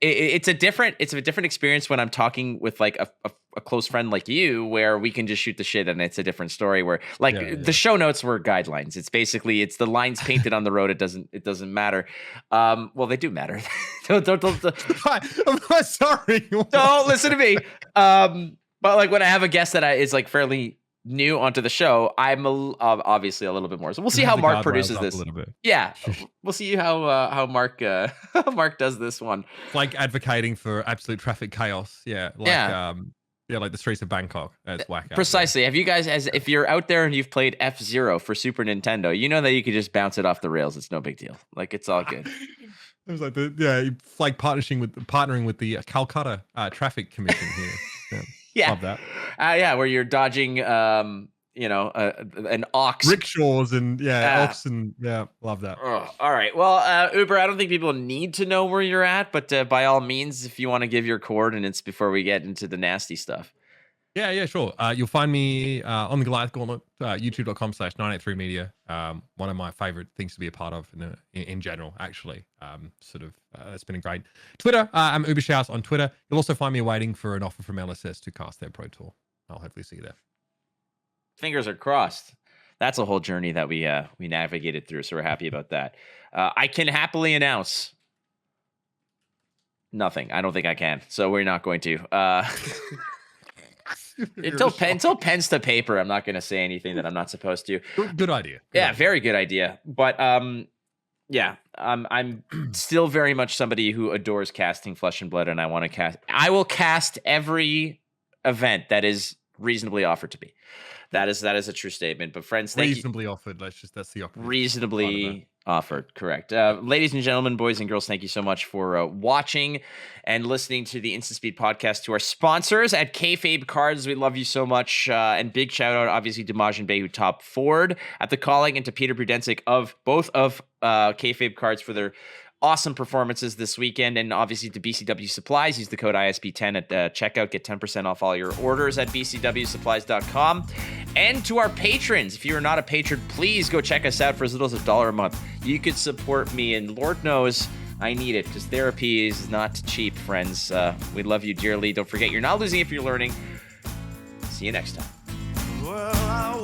it's a different experience when I'm talking with like a close friend like you, where we can just shoot the shit and it's a different story. Where like the show notes were guidelines. It's basically it's the lines painted on the road. It doesn't matter. Well, they do matter. don't. I'm not sorry. Don't listen to me. But like when I have a guest that is like fairly new onto the show, I'm obviously a little bit more. So we'll see how Mark produces this. A little bit. Yeah, we'll see how Mark Mark does this one. Like advocating for absolute traffic chaos. Yeah. Like the streets of Bangkok. That's whack. Precisely. Have you guys, if you're out there and you've played F-Zero for Super Nintendo, you know that you could just bounce it off the rails. It's no big deal. Like it's all good. It was like partnering with the Calcutta Traffic Commission here. Yeah. Love that. Where you're dodging, an ox. Rickshaws and oxen. Yeah, love that. Oh, all right. Well, Uber, I don't think people need to know where you're at, but by all means, if you want to give your coordinates before we get into the nasty stuff. Yeah, sure. You'll find me on the Goliath Gauntlet, youtube.com/983media. One of my favorite things to be a part of in general, actually. It's been great. Twitter, I'm UberShouts on Twitter. You'll also find me waiting for an offer from LSS to cast their Pro Tour. I'll hopefully see you there. Fingers are crossed. That's a whole journey that we navigated through, so we're happy about that. I can happily announce nothing. I don't think I can, so we're not going to. Until pen's to paper, I'm not going to say anything that I'm not supposed to. Good idea. Very good idea. But I'm still very much somebody who adores casting Flesh and Blood, and I will cast every event that is reasonably offered to be. That is a true statement. But friends, thank you. Reasonably offered. That's the operative. Reasonably offered, correct. Ladies and gentlemen, boys and girls, thank you so much for watching and listening to the Instant Speed podcast. To our sponsors at Kayfabe Cards, we love you so much. And big shout out, obviously, to Majin Bey, who top Ford at the Calling, and to Peter Prudensik of both of Kayfabe Cards for their awesome performances this weekend, and obviously to BCW Supplies. Use the code ISP10 at checkout. Get 10% off all your orders at bcwsupplies.com. And to our patrons, if you are not a patron, please go check us out for as little as $1 a month. You could support me, and Lord knows I need it, because therapy is not cheap, friends. We love you dearly. Don't forget, you're not losing if you're learning. See you next time. Well, I